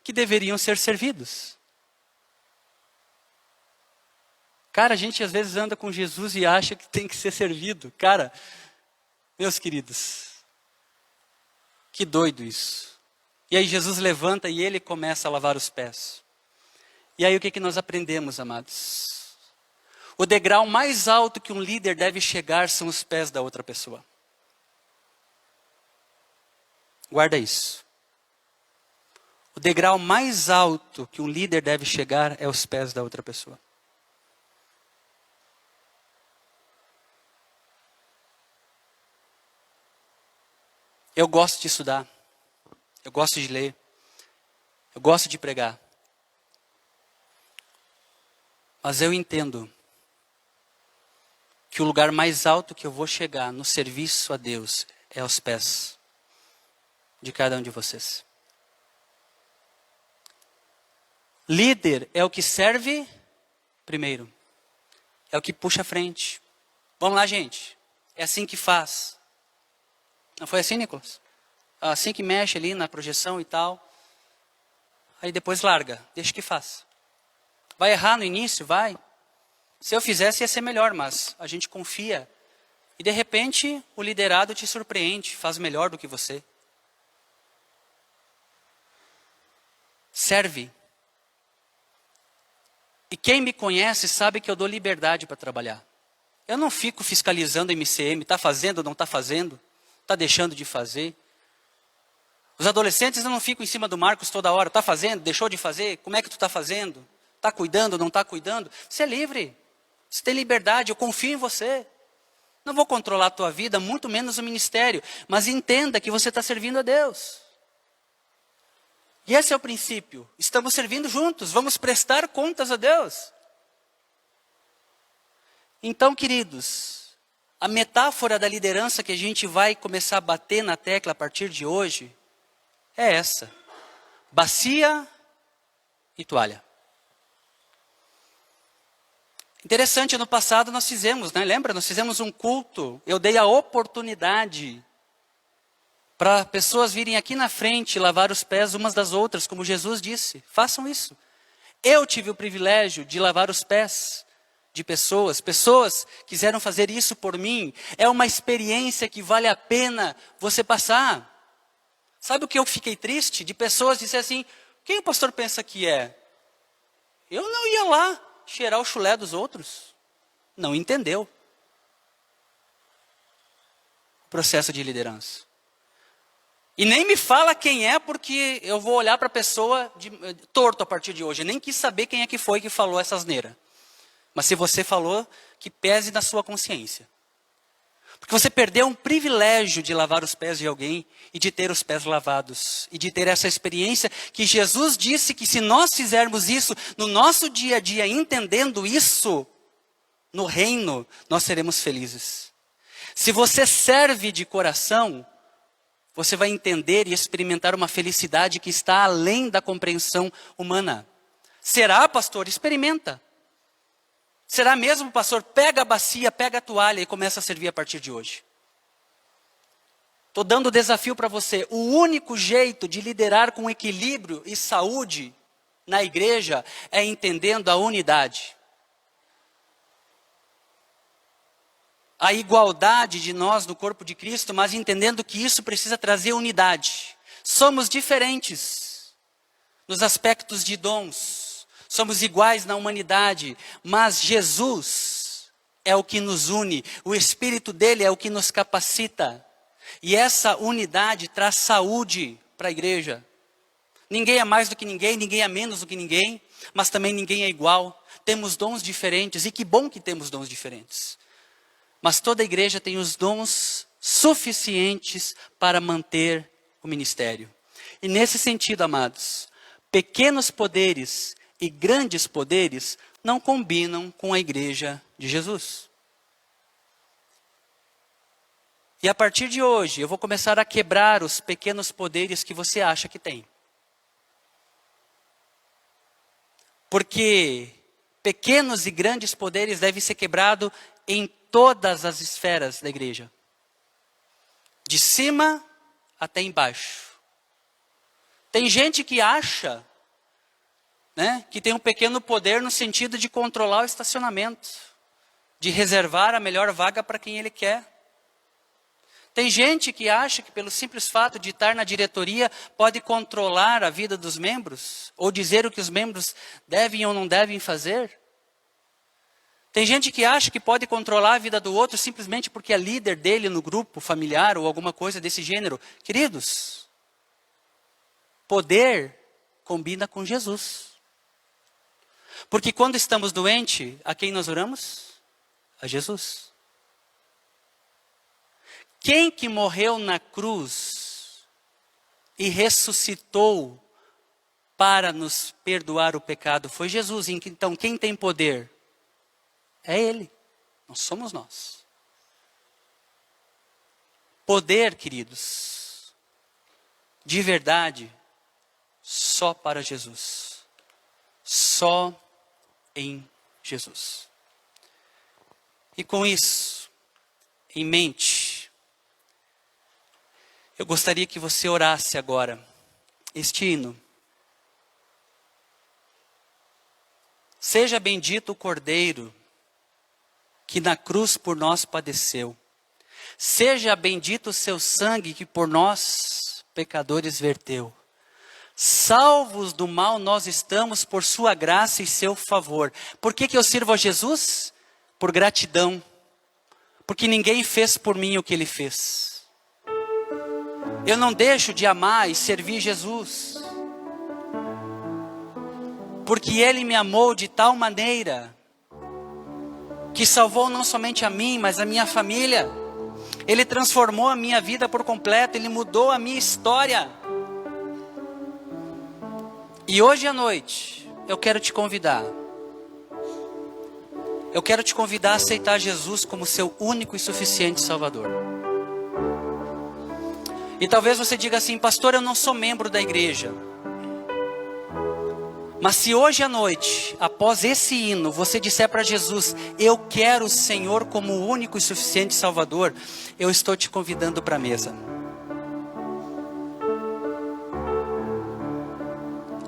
que deveriam ser servidos. Cara, a gente às vezes anda com Jesus e acha que tem que ser servido. Cara, meus queridos, que doido isso. E aí Jesus levanta e ele começa a lavar os pés. E aí o que nós aprendemos, amados? O degrau mais alto que um líder deve chegar são os pés da outra pessoa. Guarda isso. O degrau mais alto que um líder deve chegar é os pés da outra pessoa. Eu gosto de estudar, eu gosto de ler, eu gosto de pregar. Mas eu entendo que o lugar mais alto que eu vou chegar no serviço a Deus é aos pés de cada um de vocês. Líder é o que serve primeiro, é o que puxa a frente. Vamos lá, gente, é assim que faz. Não foi assim, Nicolas? Assim que mexe ali na projeção e tal. Aí depois larga, deixa que faça. Vai errar no início? Vai. Se eu fizesse ia ser melhor, mas a gente confia. E de repente o liderado te surpreende, faz melhor do que você. Serve. E quem me conhece sabe que eu dou liberdade para trabalhar. Eu não fico fiscalizando MCM, está fazendo ou não está fazendo. Está deixando de fazer. Os adolescentes não ficam em cima do Marcos toda hora. Está fazendo? Deixou de fazer? Como é que tu está fazendo? Está cuidando? Não está cuidando? Você é livre. Você tem liberdade. Eu confio em você. Não vou controlar a tua vida, muito menos o ministério. Mas entenda que você está servindo a Deus. E esse é o princípio. Estamos servindo juntos. Vamos prestar contas a Deus. Então, queridos, a metáfora da liderança que a gente vai começar a bater na tecla a partir de hoje é essa. Bacia e toalha. Interessante, no passado nós fizemos, né? Lembra? Nós fizemos um culto. Eu dei a oportunidade para pessoas virem aqui na frente lavar os pés umas das outras, como Jesus disse. Façam isso. Eu tive o privilégio de lavar os pés de pessoas quiseram fazer isso por mim. É uma experiência que vale a pena você passar. Sabe o que eu fiquei triste? De pessoas dizer assim, quem o pastor pensa que é? Eu não ia lá cheirar o chulé dos outros. Não entendeu o processo de liderança. E nem me fala quem é, porque eu vou olhar para a pessoa torto a partir de hoje. Eu nem quis saber quem é que foi que falou essa asneira. Mas se você falou, que pese na sua consciência. Porque você perdeu um privilégio de lavar os pés de alguém e de ter os pés lavados. E de ter essa experiência que Jesus disse que se nós fizermos isso no nosso dia a dia, entendendo isso, no reino, nós seremos felizes. Se você serve de coração, você vai entender e experimentar uma felicidade que está além da compreensão humana. Será, pastor? Experimenta. Será mesmo, pastor? Pega a bacia, pega a toalha e começa a servir a partir de hoje. Estou dando o desafio para você. O único jeito de liderar com equilíbrio e saúde na igreja é entendendo a unidade. A igualdade de nós no corpo de Cristo, mas entendendo que isso precisa trazer unidade. Somos diferentes nos aspectos de dons. Somos iguais na humanidade, mas Jesus é o que nos une. O Espírito dele é o que nos capacita. E essa unidade traz saúde para a igreja. Ninguém é mais do que ninguém, ninguém é menos do que ninguém, mas também ninguém é igual. Temos dons diferentes, e que bom que temos dons diferentes. Mas toda a igreja tem os dons suficientes para manter o ministério. E nesse sentido, amados, pequenos poderes e grandes poderes não combinam com a igreja de Jesus. E a partir de hoje, eu vou começar a quebrar os pequenos poderes que você acha que tem. Porque pequenos e grandes poderes devem ser quebrados em todas as esferas da igreja. De cima até embaixo. Tem gente que acha, né, que tem um pequeno poder no sentido de controlar o estacionamento. De reservar a melhor vaga para quem ele quer. Tem gente que acha que pelo simples fato de estar na diretoria pode controlar a vida dos membros, ou dizer o que os membros devem ou não devem fazer. Tem gente que acha que pode controlar a vida do outro simplesmente porque é líder dele no grupo familiar ou alguma coisa desse gênero. Queridos, poder combina com Jesus. Porque quando estamos doentes, a quem nós oramos? A Jesus. Quem que morreu na cruz e ressuscitou para nos perdoar o pecado foi Jesus. Então, quem tem poder? É Ele. Não somos nós. Poder, queridos, de verdade, só para Jesus. Só em Jesus. E com isso em mente, eu gostaria que você orasse agora este hino. Seja bendito o Cordeiro que na cruz por nós padeceu. Seja bendito o seu sangue que por nós, pecadores, verteu. Salvos do mal nós estamos por sua graça e seu favor. Por que eu sirvo a Jesus? Por gratidão. Porque ninguém fez por mim o que ele fez. Eu não deixo de amar e servir Jesus. Porque ele me amou de tal maneira que salvou não somente a mim, mas a minha família. Ele transformou a minha vida por completo, ele mudou a minha história. E hoje à noite, eu quero te convidar. Eu quero te convidar a aceitar Jesus como seu único e suficiente Salvador. E talvez você diga assim, pastor, eu não sou membro da igreja. Mas se hoje à noite, após esse hino, você disser para Jesus, eu quero o Senhor como o único e suficiente Salvador, eu estou te convidando para a mesa.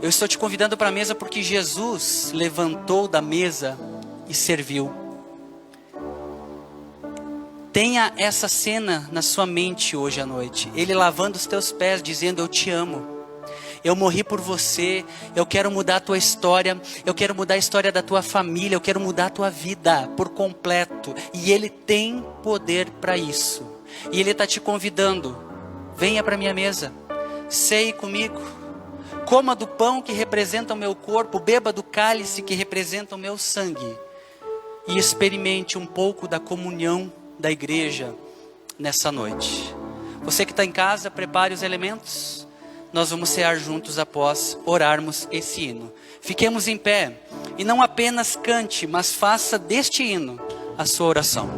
Eu estou te convidando para a mesa porque Jesus levantou da mesa e serviu. Tenha essa cena na sua mente hoje à noite. Ele lavando os teus pés, dizendo, eu te amo. Eu morri por você, eu quero mudar a tua história, eu quero mudar a história da tua família, eu quero mudar a tua vida por completo. E Ele tem poder para isso. E Ele está te convidando, venha para minha mesa, ceie comigo, coma do pão que representa o meu corpo, beba do cálice que representa o meu sangue. E experimente um pouco da comunhão da igreja nessa noite. Você que está em casa, prepare os elementos. Nós vamos cear juntos após orarmos esse hino. Fiquemos em pé e não apenas cante, mas faça deste hino a sua oração.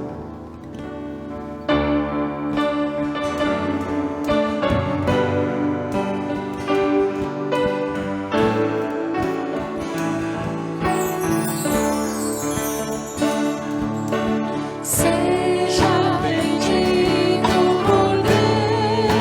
Seja bendito o Cordeiro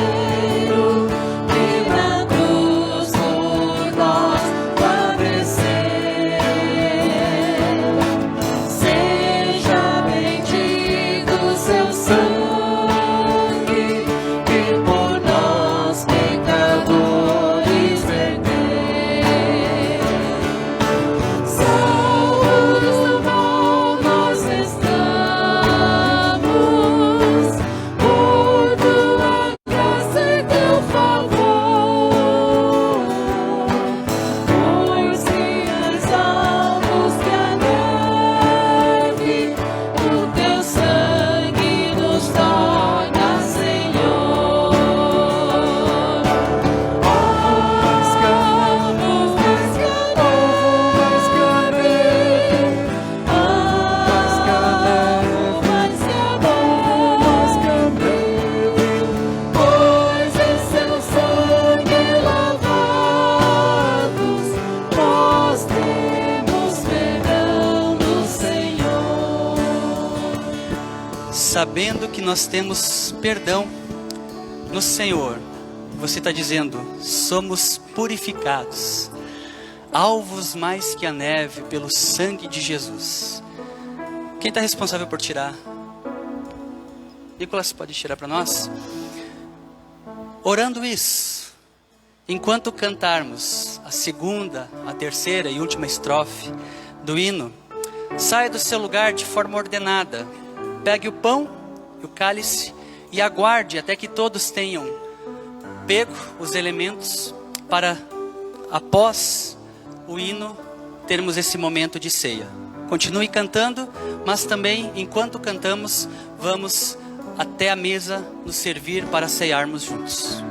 sabendo que nós temos perdão no Senhor. Você está dizendo, somos purificados, alvos mais que a neve pelo sangue de Jesus. Quem está responsável por tirar? Nicolas, pode tirar para nós? Orando isso, enquanto cantarmos a segunda, a terceira e última estrofe do hino, saia do seu lugar de forma ordenada, pegue o pão e o cálice e aguarde até que todos tenham pego os elementos para, após o hino, termos esse momento de ceia. Continue cantando, mas também, enquanto cantamos, vamos até a mesa nos servir para cearmos juntos.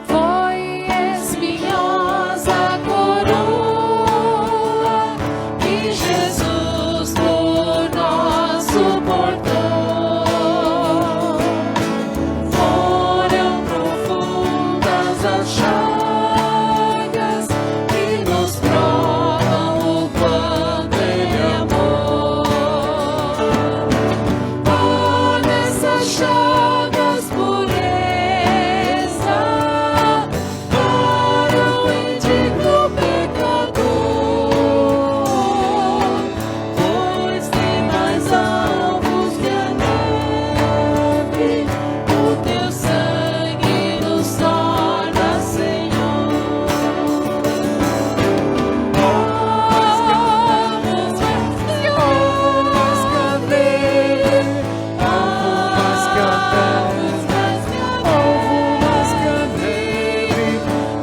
Foi espinhosa coroa que Jesus por nós suportou. Foram profundas as chagas que nos provam o quanto Ele amou. Ó, nessas chagas pureza para o indigno pecador, pois tem mais alvos que a neve, o teu sangue nos torna Senhor.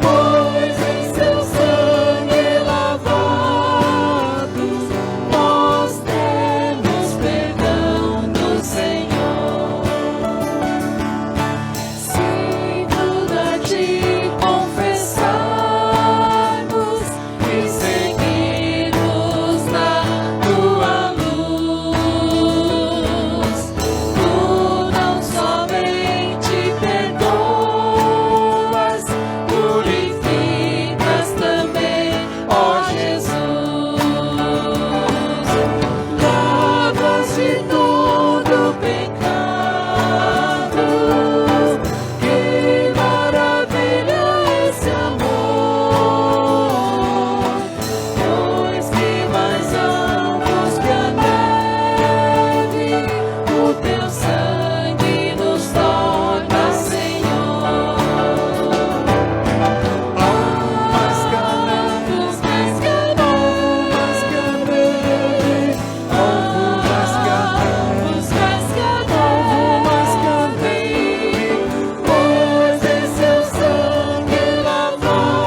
Pois em seu sangue lavados, nós temos perdão do Senhor. Se tudo a ti confessarmos e seguirmos na tua luz, tu não somente perdoas, purificas também, ó Jesus. Lavas de todo pecado. Que maravilha esse amor, pois que mais amplos que a neve, o teu sangue nos torna Senhor. Mais que a neve, mais que a neve, mais que a neve, pois em seu sangue lavados,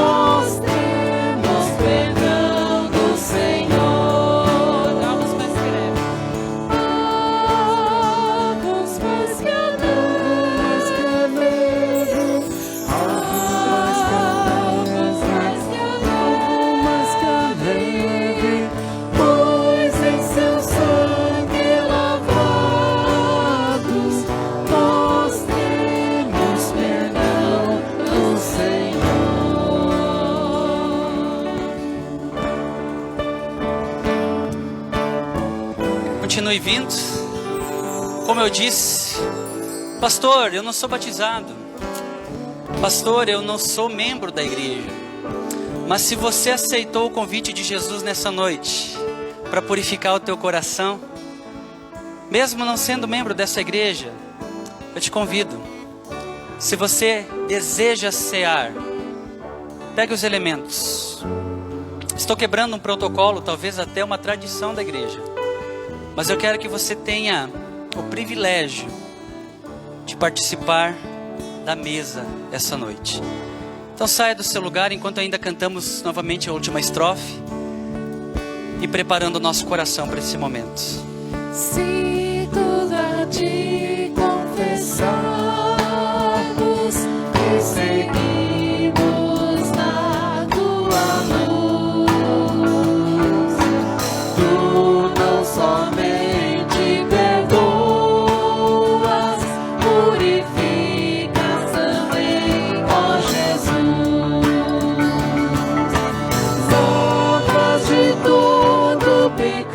nós temos perdão do Senhor. Vamos mais que neve. Alvos mais que a neve, alvos mais que a neve, pois em seu sangue lavados, nós temos perdão do Senhor. Continue vindo. Como eu disse, pastor, eu não sou batizado. Pastor, eu não sou membro da igreja. Mas se você aceitou o convite de Jesus nessa noite para purificar o teu coração, mesmo não sendo membro dessa igreja, eu te convido. Se você deseja cear, pegue os elementos. Estou quebrando um protocolo, talvez até uma tradição da igreja, mas eu quero que você tenha o privilégio de participar da mesa essa noite. Então saia do seu lugar enquanto ainda cantamos novamente a última estrofe e preparando o nosso coração para esse momento. Se tudo a ti confessarmos e seguimos na tua luz, tu não somente perdoas, purificas também, ó Jesus. Lavas de todo pecado.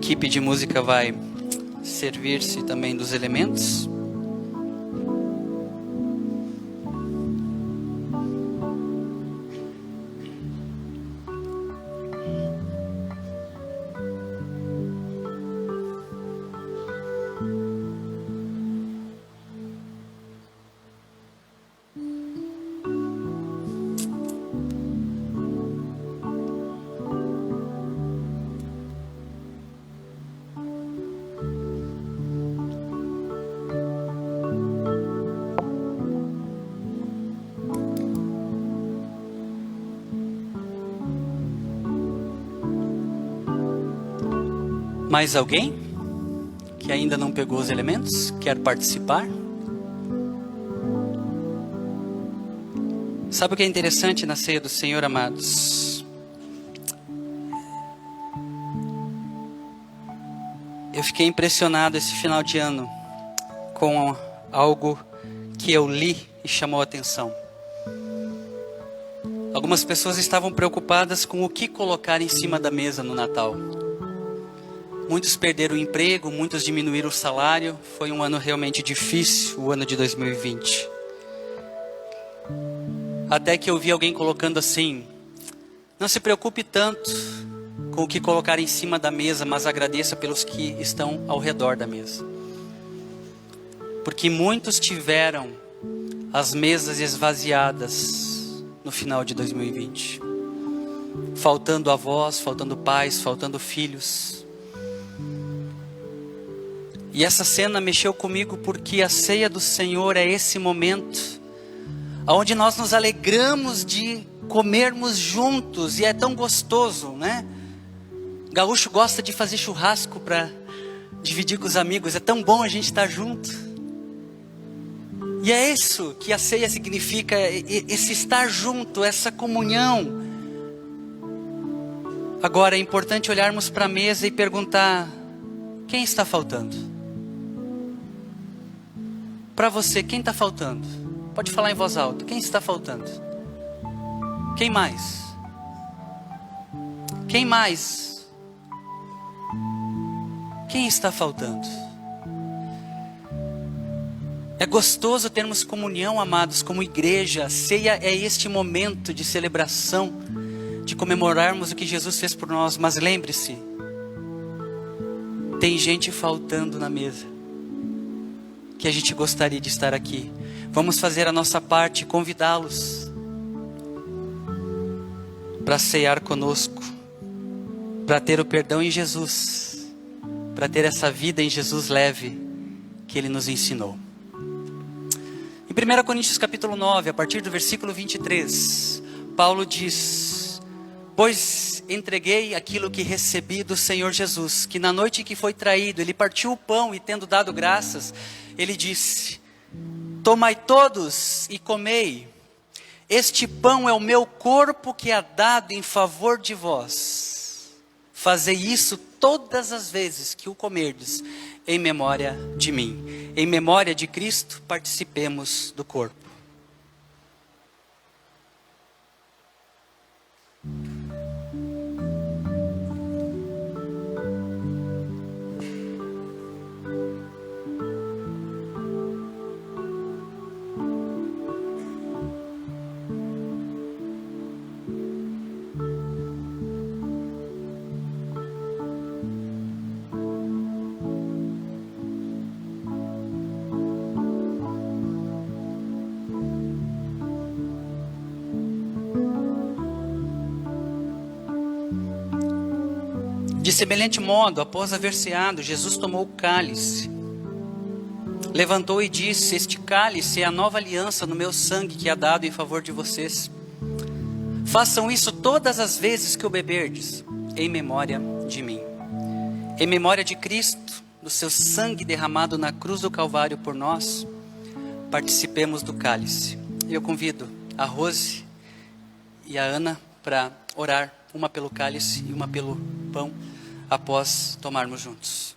equipe de música vai servir-se também dos elementos. Mais alguém que ainda não pegou os elementos, quer participar? Sabe o que é interessante na ceia do Senhor, amados? Eu fiquei impressionado esse final de ano com algo que eu li e chamou a atenção. Algumas pessoas estavam preocupadas com o que colocar em cima da mesa no Natal. Muitos perderam o emprego, muitos diminuíram o salário. Foi um ano realmente difícil, o ano de 2020. Até que eu vi alguém colocando assim: não se preocupe tanto com o que colocar em cima da mesa, mas agradeça pelos que estão ao redor da mesa. Porque muitos tiveram as mesas esvaziadas no final de 2020. Faltando avós, faltando pais, faltando filhos. E essa cena mexeu comigo porque a ceia do Senhor é esse momento onde nós nos alegramos de comermos juntos. E é tão gostoso, né? Gaúcho gosta de fazer churrasco para dividir com os amigos. É tão bom a gente estar junto. E é isso que a ceia significa, esse estar junto, essa comunhão. Agora é importante olharmos para a mesa e perguntar: quem está faltando? Para você, quem está faltando? Pode falar em voz alta. Quem está faltando? Quem mais? Quem mais? Quem está faltando? É gostoso termos comunhão, amados, como igreja. A ceia é este momento de celebração, de comemorarmos o que Jesus fez por nós. Mas lembre-se, tem gente faltando na mesa, que a gente gostaria de estar aqui. Vamos fazer a nossa parte, convidá-los para cear conosco, para ter o perdão em Jesus, para ter essa vida em Jesus leve que Ele nos ensinou. Em 1 Coríntios capítulo 9, a partir do versículo 23, Paulo diz: pois entreguei aquilo que recebi do Senhor Jesus, que na noite em que foi traído, Ele partiu o pão e tendo dado graças, Ele disse: tomai todos e comei, este pão é o meu corpo que é dado em favor de vós. Fazei isso todas as vezes que o comerdes, em memória de mim. Em memória de Cristo, participemos do corpo. De semelhante modo, após haver ceado, Jesus tomou o cálice, levantou e disse: este cálice é a nova aliança no meu sangue que é dado em favor de vocês. Façam isso todas as vezes que o beberdes, em memória de mim. Em memória de Cristo, do seu sangue derramado na cruz do Calvário por nós, participemos do cálice. Eu convido a Rose e a Ana para orar, uma pelo cálice e uma pelo pão, após tomarmos juntos.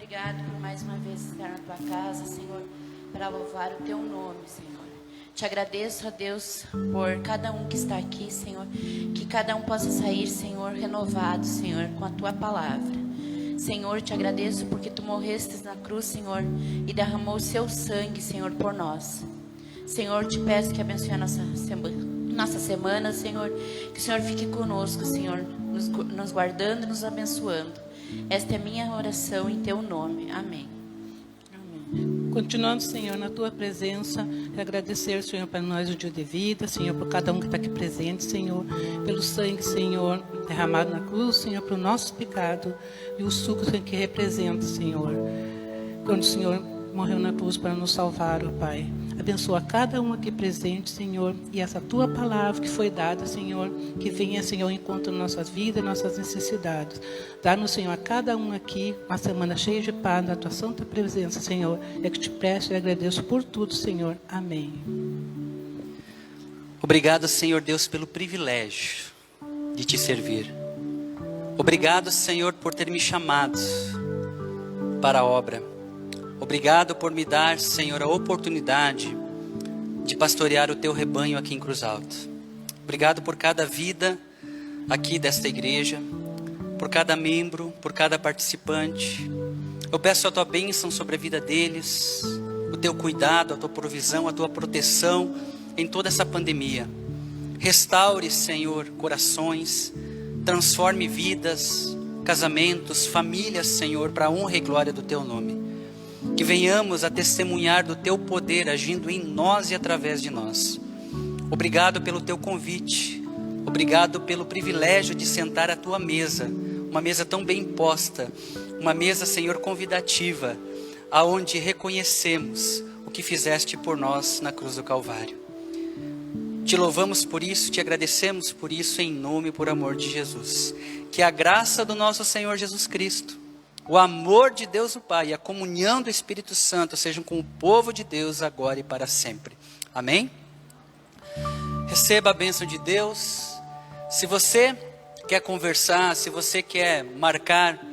obrigado por mais uma vez estar na tua casa, Senhor, para louvar o teu nome, Senhor. Te agradeço, ó Deus, por cada um que está aqui, Senhor, que cada um possa sair, Senhor, renovado, Senhor, com a tua palavra. Senhor, te agradeço porque tu morrestes na cruz, Senhor, e derramou o seu sangue, Senhor, por nós. Senhor, te peço que abençoe a nossa semana, Senhor, que o Senhor fique conosco, Senhor, nos guardando e nos abençoando. Esta é a minha oração em teu nome. Amém. Continuando, Senhor, na tua presença, quero agradecer, Senhor, para nós o dia de vida, Senhor, por cada um que está aqui presente, Senhor, pelo sangue, Senhor, derramado na cruz, Senhor, para o nosso pecado e o suco que representa, Senhor, quando o Senhor morreu na cruz para nos salvar, ó Pai. Abençoa cada um aqui presente, Senhor, e essa tua palavra que foi dada, Senhor, que venha, Senhor, encontro nossas vidas, nossas necessidades. Dá-nos, Senhor, a cada um aqui uma semana cheia de paz na tua santa presença, Senhor. É que te peço e agradeço por tudo, Senhor. Amém. Obrigado, Senhor Deus, pelo privilégio de te servir. Obrigado, Senhor, por ter me chamado para a obra. Obrigado por me dar, Senhor, a oportunidade de pastorear o teu rebanho aqui em Cruz Alta. Obrigado por cada vida aqui desta igreja, por cada membro, por cada participante. Eu peço a tua bênção sobre a vida deles, o teu cuidado, a tua provisão, a tua proteção em toda essa pandemia. Restaure, Senhor, corações, transforme vidas, casamentos, famílias, Senhor, para a honra e glória do teu nome. Que venhamos a testemunhar do teu poder agindo em nós e através de nós. Obrigado pelo teu convite. Obrigado pelo privilégio de sentar à tua mesa. Uma mesa tão bem posta. Uma mesa, Senhor, convidativa. Aonde reconhecemos o que fizeste por nós na cruz do Calvário. Te louvamos por isso, te agradecemos por isso em nome e por amor de Jesus. Que a graça do nosso Senhor Jesus Cristo, o amor de Deus o Pai e a comunhão do Espírito Santo sejam com o povo de Deus agora e para sempre. Amém? Receba a bênção de Deus. Se você quer conversar, se você quer marcar,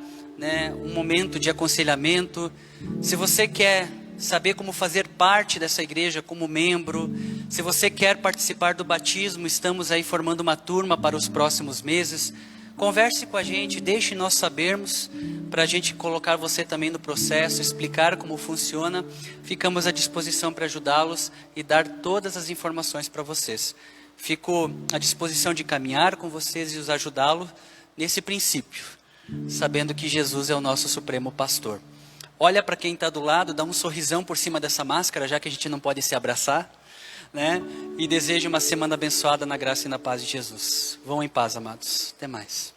um momento de aconselhamento, se você quer saber como fazer parte dessa igreja como membro, se você quer participar do batismo, estamos aí formando uma turma para os próximos meses. Converse com a gente, deixe nós sabermos, para a gente colocar você também no processo, explicar como funciona. Ficamos à disposição para ajudá-los e dar todas as informações para vocês. Fico à disposição de caminhar com vocês e os ajudá-los nesse princípio, sabendo que Jesus é o nosso supremo pastor. Olha para quem está do lado, dá um sorrisão por cima dessa máscara, já que a gente não pode se abraçar, e desejo uma semana abençoada na graça e na paz de Jesus. Vão em paz, amados. Até mais.